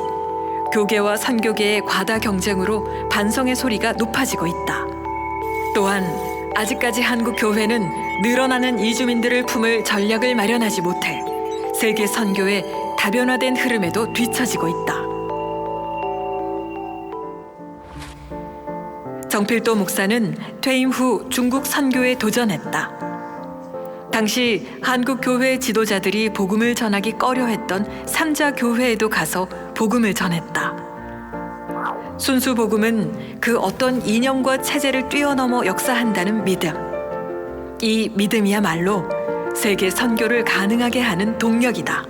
교계와 선교계의 과다 경쟁으로 반성의 소리가 높아지고 있다. 또한 아직까지 한국 교회는 늘어나는 이주민들을 품을 전략을 마련하지 못해 세계 선교의 다변화된 흐름에도 뒤처지고 있다. 정필도 목사는 퇴임 후 중국 선교에 도전했다. 당시 한국 교회 지도자들이 복음을 전하기 꺼려했던 삼자 교회에도 가서 복음을 전했다. 순수 복음은 그 어떤 이념과 체제를 뛰어넘어 역사한다는 믿음. 이 믿음이야말로 세계 선교를 가능하게 하는 동력이다.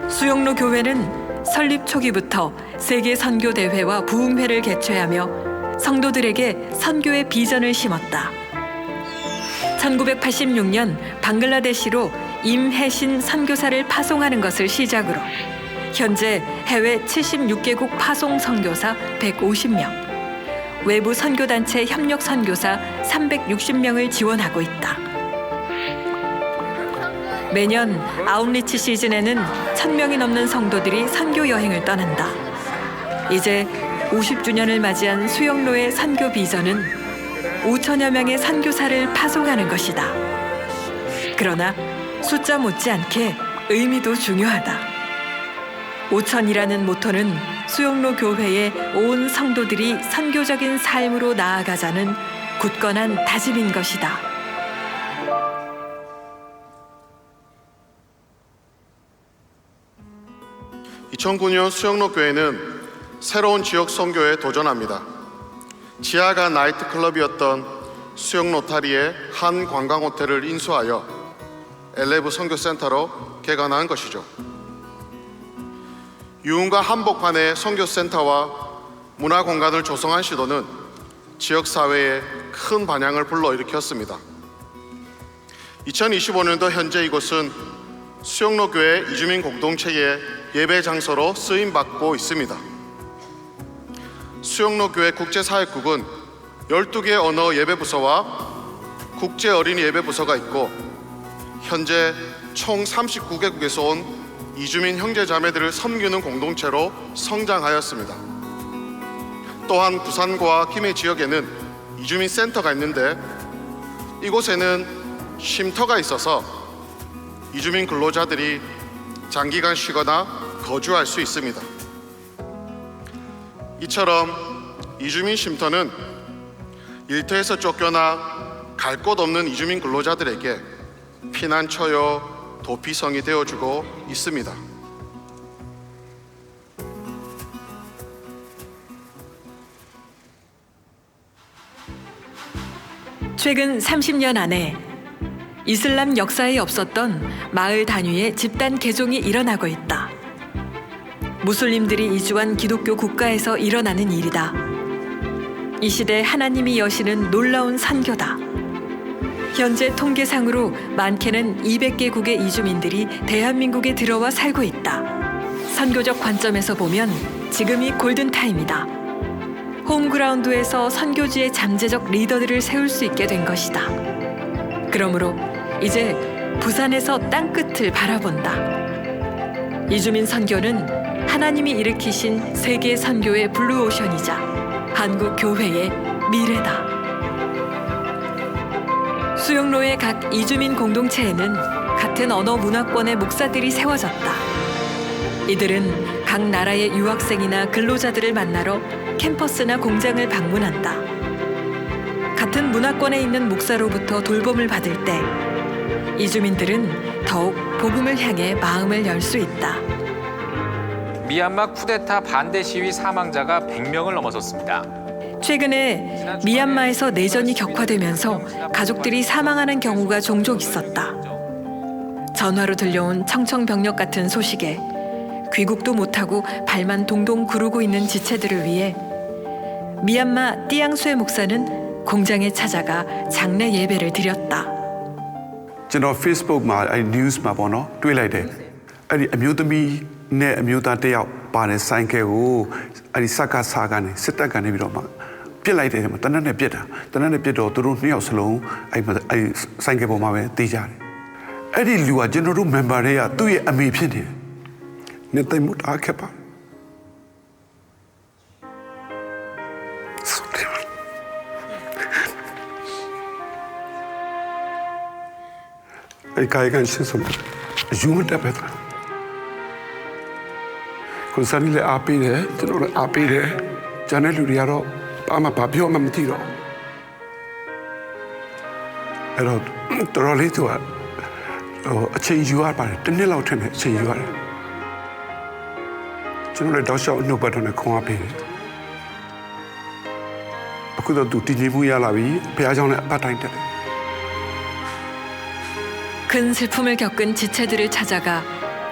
수영로 교회는 설립 초기부터 세계 선교 대회와 부흥회를 개최하며 성도들에게 선교의 비전을 심었다. 1986년 방글라데시로 임혜신 선교사를 파송하는 것을 시작으로 현재 해외 76개국 파송 선교사 150명, 외부 선교단체 협력 선교사 360명을 지원하고 있다. 매년 아웃리치 시즌에는 1000명이 넘는 성도들이 선교 여행을 떠난다. 이제 50주년을 맞이한 수영로의 선교 비전은 5천여 명의 선교사를 파송하는 것이다. 그러나 숫자 못지않게 의미도 중요하다. 5천이라는 모토는 수영로 교회의 온 성도들이 선교적인 삶으로 나아가자는 굳건한 다짐인 것이다. 2009년 수영로교회는 새로운 지역 선교에 도전합니다. 지하가 나이트클럽이었던 수영로타리의 한 관광호텔을 인수하여 엘레브 선교센터로 개관한 것이죠. 유흥과 한복판의 선교센터와 문화공간을 조성한 시도는 지역사회에 큰 반향을 불러일으켰습니다. 2025년도 현재 이곳은 수영로교회 이주민 공동체의 예배 장소로 쓰임받고 있습니다. 수영로교회 국제사역국은 12개 언어 예배부서와 국제어린이 예배부서가 있고 현재 총 39개국에서 온 이주민 형제자매들을 섬기는 공동체로 성장하였습니다. 또한 부산과 김해 지역에는 이주민 센터가 있는데 이곳에는 쉼터가 있어서 이주민 근로자들이 장기간 쉬거나 거주할 수 있습니다. 이처럼 이주민 쉼터는 일터에서 쫓겨나 갈 곳 없는 이주민 근로자들에게 피난처여 도피성이 되어주고 있습니다. 최근 30년 안에 이슬람 역사에 없었던 마을 단위의 집단 개종이 일어나고 있다. 무슬림들이 이주한 기독교 국가에서 일어나는 일이다. 이 시대 하나님이 여시는 놀라운 선교다. 현재 통계상으로 많게는 200개국의 이주민들이 대한민국에 들어와 살고 있다. 선교적 관점에서 보면 지금이 골든타임이다. 홈그라운드에서 선교지의 잠재적 리더들을 세울 수 있게 된 것이다. 그러므로 이제 부산에서 땅끝을 바라본다. 이주민 선교는 하나님이 일으키신 세계 선교의 블루오션이자 한국 교회의 미래다. 수영로의 각 이주민 공동체에는 같은 언어 문화권의 목사들이 세워졌다. 이들은 각 나라의 유학생이나 근로자들을 만나러 캠퍼스나 공장을 방문한다. 같은 문화권에 있는 목사로부터 돌봄을 받을 때 이주민들은 더욱 복음을 향해 마음을 열 수 있다. 미얀마 쿠데타 반대 시위 사망자가 100명을 넘어섰습니다. 최근에 미얀마에서 내전이 격화되면서 가족들이 사망하는 경우가 종종 있었다. 전화로 들려온 청청병력 같은 소식에 귀국도 못하고 발만 동동 구르고 있는 지체들을 위해 미얀마 띠앙수의 목사는 공장에 찾아가 장례 예배를 드렸다. ကျွန်တော် Facebook မှာအဲ့ news မှာပေါ့နော်တွေ့လိုက်တယ်အဲ့ဒီအမျိုးသမီးနဲ့အမျိုးသားတစ်ယောက်ပါတယ်ဆိုင်ကယ်ကိုအဲ့ဒီစက္ကဆာကနေစစ်တပ်ကနေပြီးတော့မှပြစ်လိုက်တယ်မှာတနက်နဲ့ပြစ်တာတနက်နဲ့ပြစ်တော့သူတို့နှစ်ယောက်စလုံးအဲ့ဆိုင်ကယ်ပေါ်မှာပဲတေးကြတယ်အဲ့ဒီလူကကျွန်တော်တို့ member တွေကသူ့ရဲ့အမေဖြစ်နေတယ်နေသိမှုတာခဲ့ပါအဲ့ကာယကံရှင်းဆုံးယူမတက်ပဲကိုစနီလည်းအားပေးတယ်ကျွန်တော်လည်းအားပေးတယ်ကျန်တဲ့လူတွေကတော့ဘာမှပြောမှမသိတော့အဲ့တော့တော်တော်လေးသူကအချိန်ယူရပါတယ်တစ်နှစ်လောက်ထက်နဲ့အချိန်ယူရတယ်ကျွန်တော်လည်းတောက်လျှောက်နှုတ်ပတ်တော့နဲ့ခွန်အားပေးတယ်အခုတော့သူတည်ငြိမ်မှုရလာပြီဘုရားကျောင်းလည်းအပတ်တိုင်းတက်တယ် 큰 슬픔을 겪은 지체들을 찾아가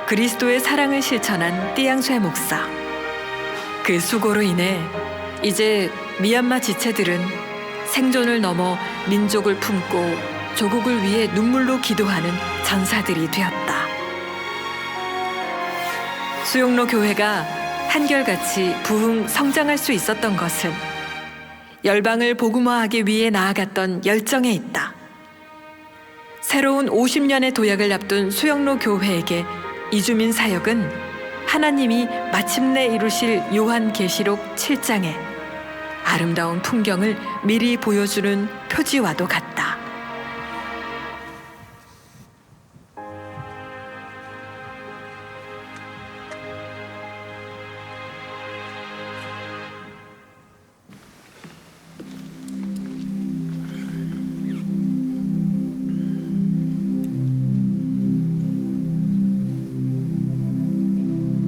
그리스도의 사랑을 실천한 띠앙쇠 목사. 그 수고로 인해 이제 미얀마 지체들은 생존을 넘어 민족을 품고 조국을 위해 눈물로 기도하는 전사들이 되었다. 수용로 교회가 한결같이 부흥 성장할 수 있었던 것은 열방을 복음화하기 위해 나아갔던 열정에 있다. 새로운 50년의 도약을 앞둔 수영로 교회에게 이주민 사역은 하나님이 마침내 이루실 요한계시록 7장의 아름다운 풍경을 미리 보여주는 표지와도 같다.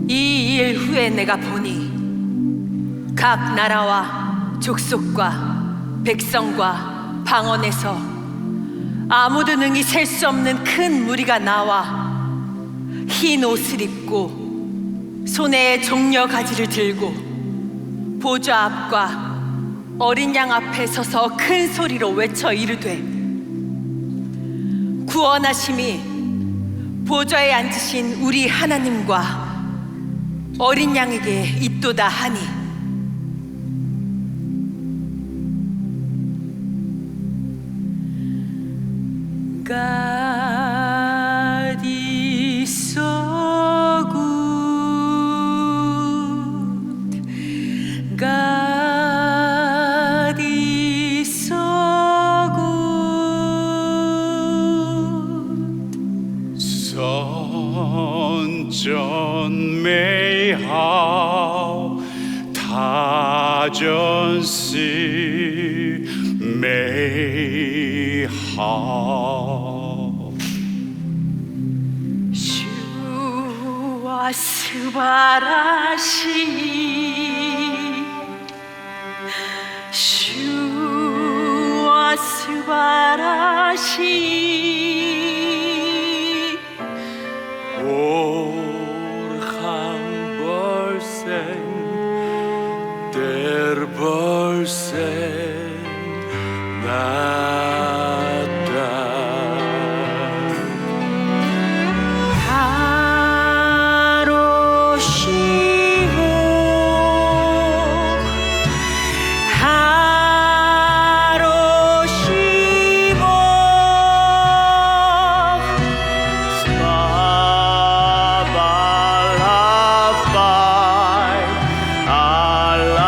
이 일 후에 내가 보니 각 나라와 족속과 백성과 방언에서 아무도 능히 셀 수 없는 큰 무리가 나와 흰 옷을 입고 손에 종려 가지를 들고 보좌 앞과 어린 양 앞에 서서 큰 소리로 외쳐 이르되 구원하심이 보좌에 앉으신 우리 하나님과 어린 양에게 있도다 하니 God is so good. God is so good. 선전美好他真是 매하오. 주와 스바라시 주와 스바라시 올한 벌생 Der 벌생 났다. 하로시고 하로시고 스바발라바이 알라바이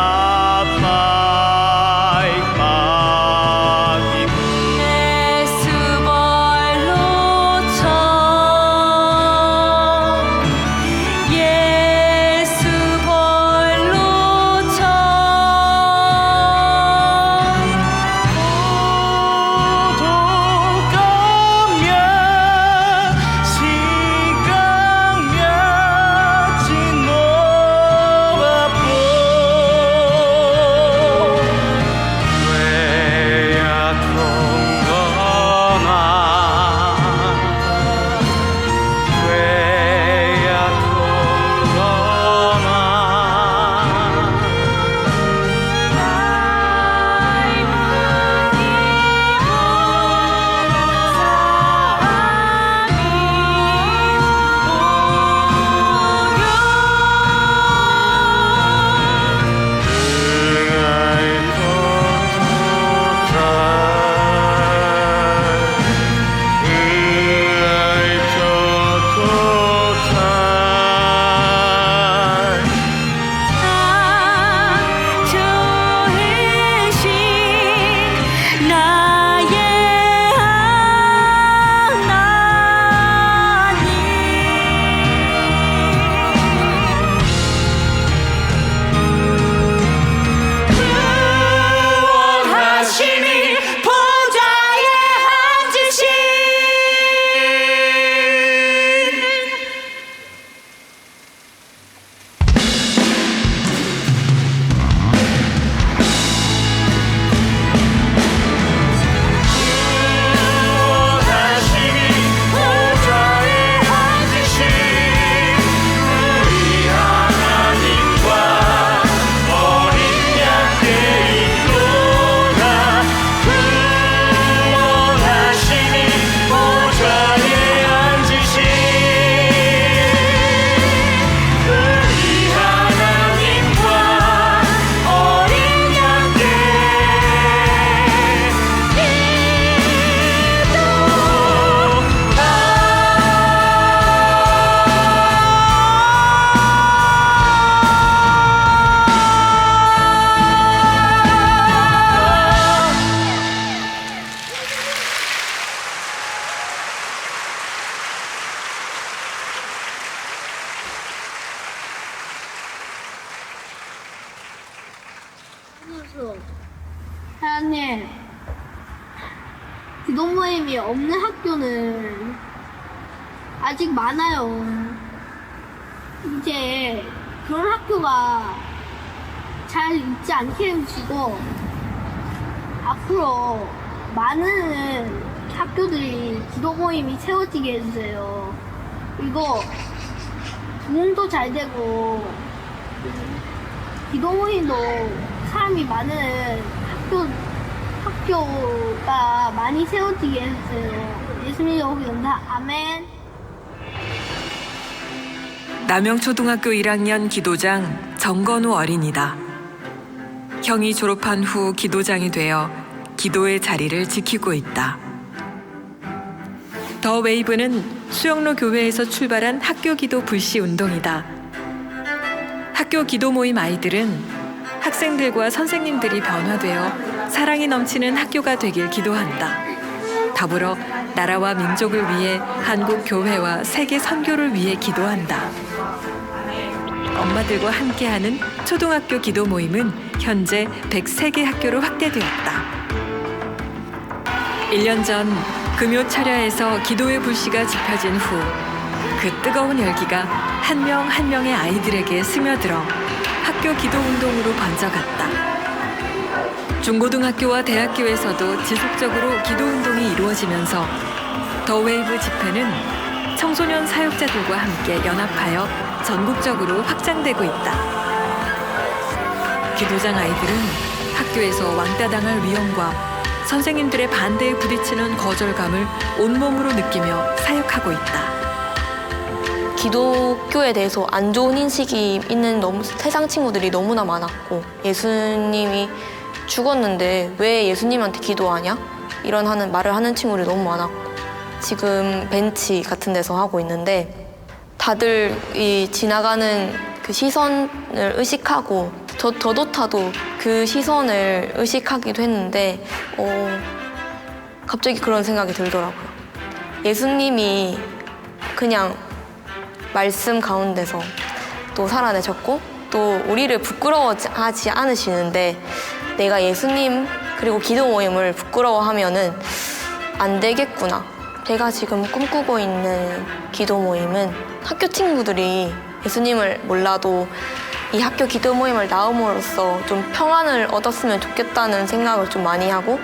하나님, 기도 모임이 없는 학교는 아직 많아요. 이제 그런 학교가 잘 있지 않게 해주시고 앞으로 많은 학교들이 기도 모임이 세워지게 해주세요. 그리고 부흥도 잘 되고 기도 모임도 사람이 많은 학교가 많이 세워지게 해주세요. 예수님 여기 감사. 아멘. 남영초등학교 1학년 기도장 정건우 어린이다. 형이 졸업한 후 기도장이 되어 기도의 자리를 지키고 있다. 더 웨이브는 수영로 교회에서 출발한 학교 기도 불시 운동이다. 학교 기도 모임 아이들은 학생들과 선생님들이 변화되어 사랑이 넘치는 학교가 되길 기도한다. 더불어 나라와 민족을 위해 한국 교회와 세계 선교를 위해 기도한다. 엄마들과 함께하는 초등학교 기도 모임은 현재 103개 학교로 확대되었다. 1년 전 금요 철야에서 기도의 불씨가 지펴진 후 그 뜨거운 열기가 한 명 한 명의 아이들에게 스며들어 학교 기도 운동으로 번져갔다. 중고등학교와 대학교에서도 지속적으로 기도 운동이 이루어지면서 더 웨이브 집회는 청소년 사역자들과 함께 연합하여 전국적으로 확장되고 있다. 기도장 아이들은 학교에서 왕따 당할 위험과 선생님들의 반대에 부딪히는 거절감을 온몸으로 느끼며 사역하고 있다. 기독교에 대해서 안 좋은 인식이 있는 세상 친구들이 너무나 많았고, 예수님이 죽었는데 왜 예수님한테 기도하냐? 이런 말을 하는 친구들이 너무 많았고, 지금 벤치 같은 데서 하고 있는데 다들 이 지나가는 그 시선을 의식하고 저조차도 그 시선을 의식하기도 했는데 갑자기 그런 생각이 들더라고요. 예수님이 그냥 말씀 가운데서 또 살아내셨고 또 우리를 부끄러워하지 않으시는데 내가 예수님 그리고 기도 모임을 부끄러워하면은 안 되겠구나. 제가 지금 꿈꾸고 있는 기도 모임은 학교 친구들이 예수님을 몰라도 이 학교 기도 모임을 나옴으로써 좀 평안을 얻었으면 좋겠다는 생각을 좀 많이 하고,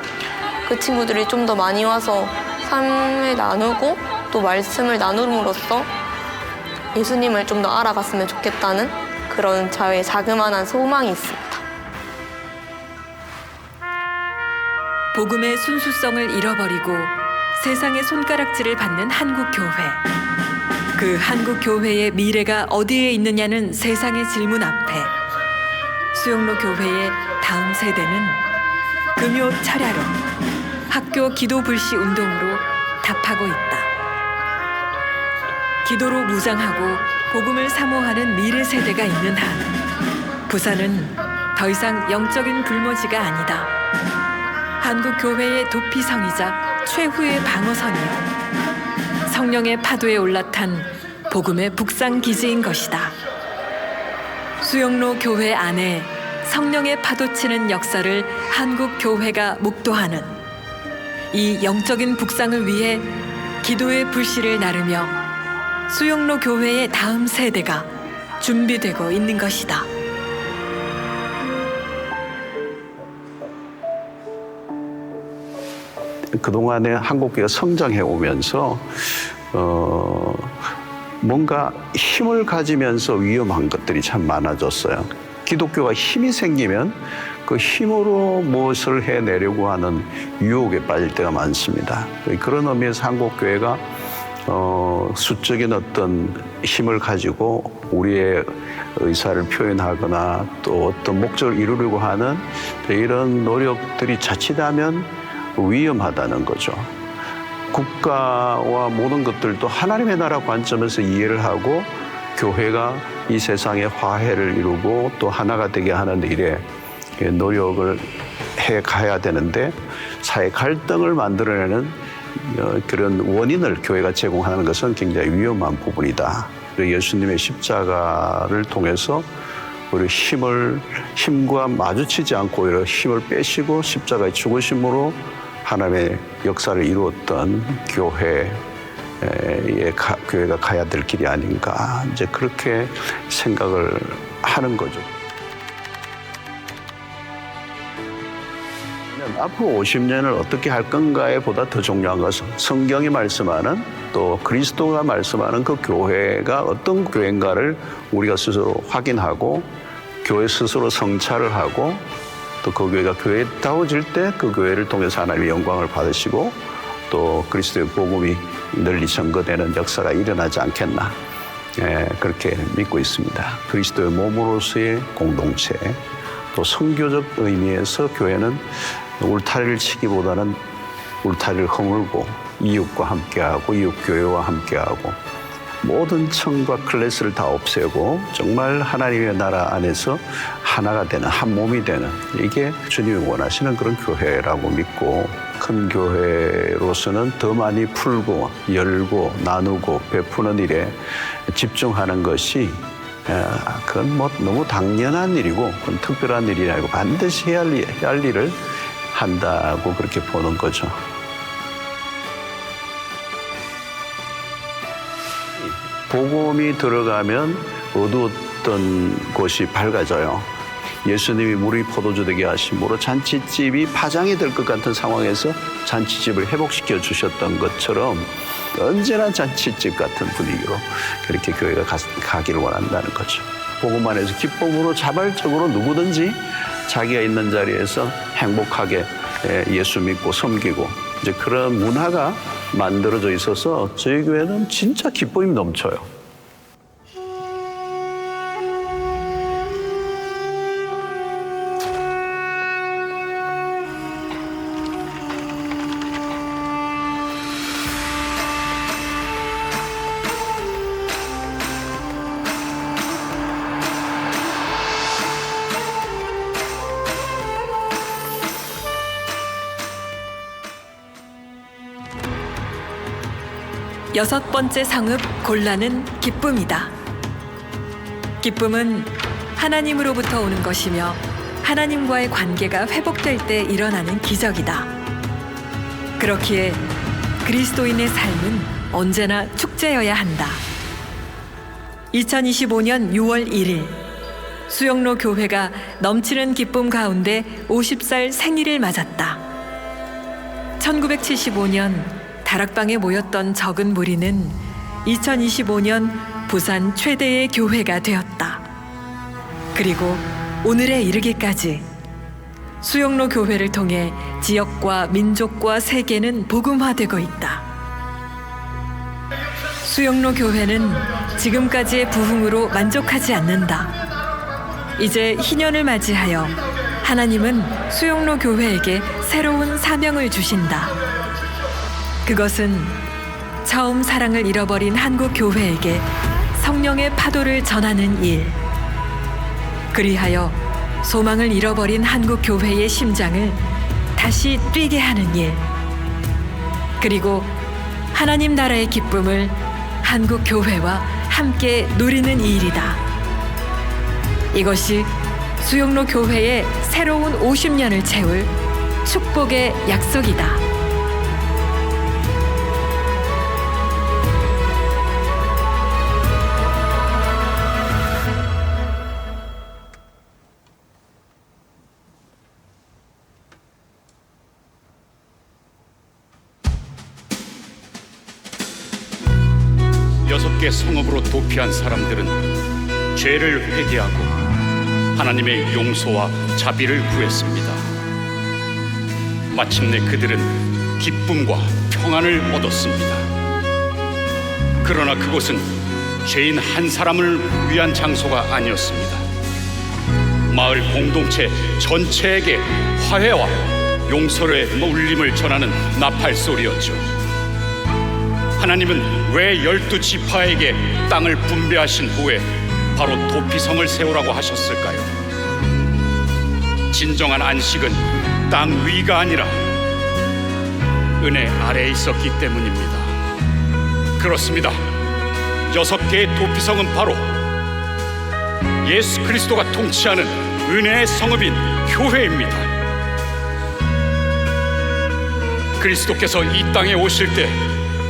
그 친구들이 좀 더 많이 와서 삶을 나누고 또 말씀을 나눔으로써 예수님을 좀 더 알아갔으면 좋겠다는 그런 저의 자그마한 소망이 있습니다. 복음의 순수성을 잃어버리고 세상의 손가락질을 받는 한국 교회. 그 한국 교회의 미래가 어디에 있느냐는 세상의 질문 앞에 수영로 교회의 다음 세대는 금요 철야로 학교 기도 불씨 운동으로 답하고 있다. 기도로 무장하고 복음을 사모하는 미래 세대가 있는 한 부산은 더 이상 영적인 불모지가 아니다. 한국 교회의 도피성이자 최후의 방어선이요. 성령의 파도에 올라탄 복음의 북상 기지인 것이다. 수영로 교회 안에 성령의 파도치는 역사를 한국 교회가 목도하는 이 영적인 북상을 위해 기도의 불씨를 나르며 수영로 교회의 다음 세대가 준비되고 있는 것이다. 그동안에 한국교회가 성장해 오면서 뭔가 힘을 가지면서 위험한 것들이 참 많아졌어요. 기독교가 힘이 생기면 그 힘으로 무엇을 해내려고 하는 유혹에 빠질 때가 많습니다. 그런 의미에서 한국교회가 수적인 어떤 힘을 가지고 우리의 의사를 표현하거나 또 어떤 목적을 이루려고 하는 이런 노력들이 자칫하면 위험하다는 거죠. 국가와 모든 것들도 하나님의 나라 관점에서 이해를 하고 교회가 이 세상의 화해를 이루고 또 하나가 되게 하는 일에 노력을 해 가야 되는데 사회 갈등을 만들어내는 그런 원인을 교회가 제공하는 것은 굉장히 위험한 부분이다. 예수님의 십자가를 통해서 우리 힘과 마주치지 않고 오히려 힘을 빼시고 십자가의 죽으심으로 하나님의 역사를 이루었던 교회가 가야 될 길이 아닌가, 이제 그렇게 생각을 하는 거죠. 앞으로 50년을 어떻게 할 건가에 보다 더 중요한 것은 성경이 말씀하는 또 그리스도가 말씀하는 그 교회가 어떤 교회인가를 우리가 스스로 확인하고 교회 스스로 성찰을 하고 또 그 교회가 교회다워질 때 그 교회를 통해서 하나님의 영광을 받으시고 또 그리스도의 복음이 널리 전거되는 역사가 일어나지 않겠나, 그렇게 믿고 있습니다. 그리스도의 몸으로서의 공동체, 또 선교적 의미에서 교회는 울타리를 치기보다는 울타리를 허물고 이웃과 함께하고 이웃교회와 함께하고 모든 층과 클래스를 다 없애고 정말 하나님의 나라 안에서 하나가 되는, 한 몸이 되는, 이게 주님이 원하시는 그런 교회라고 믿고, 큰 교회로서는 더 많이 풀고 열고 나누고 베푸는 일에 집중하는 것이 그건 너무 당연한 일이고 그건 특별한 일이 아니고 반드시 해야 할 일을 한다고 그렇게 보는 거죠. 복음이 들어가면 어두웠던 곳이 밝아져요. 예수님이 물이 포도주 되게 하심으로 잔치집이 파장이 될 것 같은 상황에서 잔치집을 회복시켜 주셨던 것처럼 언제나 잔치집 같은 분위기로 그렇게 교회가 가기를 원한다는 거죠. 복음 안에서 기쁨으로 자발적으로 누구든지 자기가 있는 자리에서 행복하게 예수 믿고 섬기고 이제 그런 문화가 만들어져 있어서 저희 교회는 진짜 기쁨이 넘쳐요. 여섯 번째 성읍 골라는 기쁨이다. 기쁨은 하나님으로부터 오는 것이며 하나님과의 관계가 회복될 때 일어나는 기적이다. 그렇기에 그리스도인의 삶은 언제나 축제여야 한다. 2025년 6월 1일 수영로 교회가 넘치는 기쁨 가운데 50살 생일을 맞았다. 1975년 다락방에 모였던 적은 무리는 2025년 부산 최대의 교회가 되었다. 그리고 오늘에 이르기까지 수영로 교회를 통해 지역과 민족과 세계는 복음화되고 있다. 수영로 교회는 지금까지의 부흥으로 만족하지 않는다. 이제 희년을 맞이하여 하나님은 수영로 교회에게 새로운 사명을 주신다. 그것은 처음 사랑을 잃어버린 한국 교회에게 성령의 파도를 전하는 일, 그리하여 소망을 잃어버린 한국 교회의 심장을 다시 뛰게 하는 일, 그리고 하나님 나라의 기쁨을 한국 교회와 함께 누리는 일이다. 이것이 수영로 교회의 새로운 50년을 채울 축복의 약속이다. 여섯 개 성읍으로 도피한 사람들은 죄를 회개하고 하나님의 용서와 자비를 구했습니다. 마침내 그들은 기쁨과 평안을 얻었습니다. 그러나 그곳은 죄인 한 사람을 위한 장소가 아니었습니다. 마을 공동체 전체에게 화해와 용서의 울림을 전하는 나팔 소리였죠. 하나님은 왜 12지파에게 땅을 분배하신 후에 바로 도피성을 세우라고 하셨을까요? 진정한 안식은 땅 위가 아니라 은혜 아래에 있었기 때문입니다. 그렇습니다. 6개의 도피성은 바로 예수 그리스도가 통치하는 은혜의 성읍인 교회입니다. 그리스도께서 이 땅에 오실 때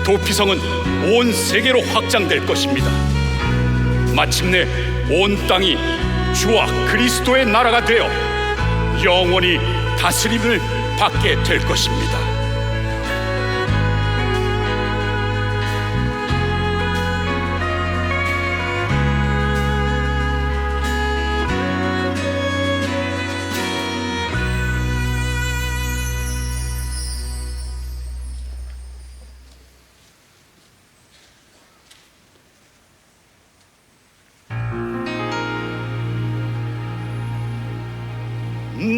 도피성은 온 세계로 확장될 것입니다. 마침내 온 땅이 주와 그리스도의 나라가 되어 영원히 다스림을 받게 될 것입니다.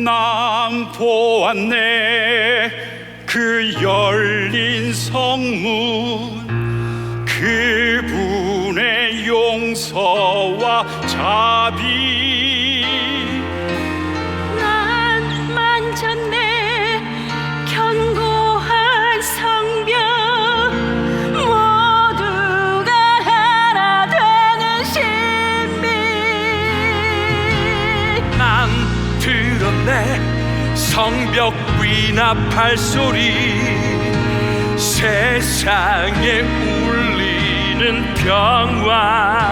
난 보았네 그 열린 성문, 그분의 용서와 자비. 난 만졌네 견고한 성벽, 모두가 하나 되는 신비. 난 들었네 성벽 위 나팔 소리, 세상에 울리는 주시는 평화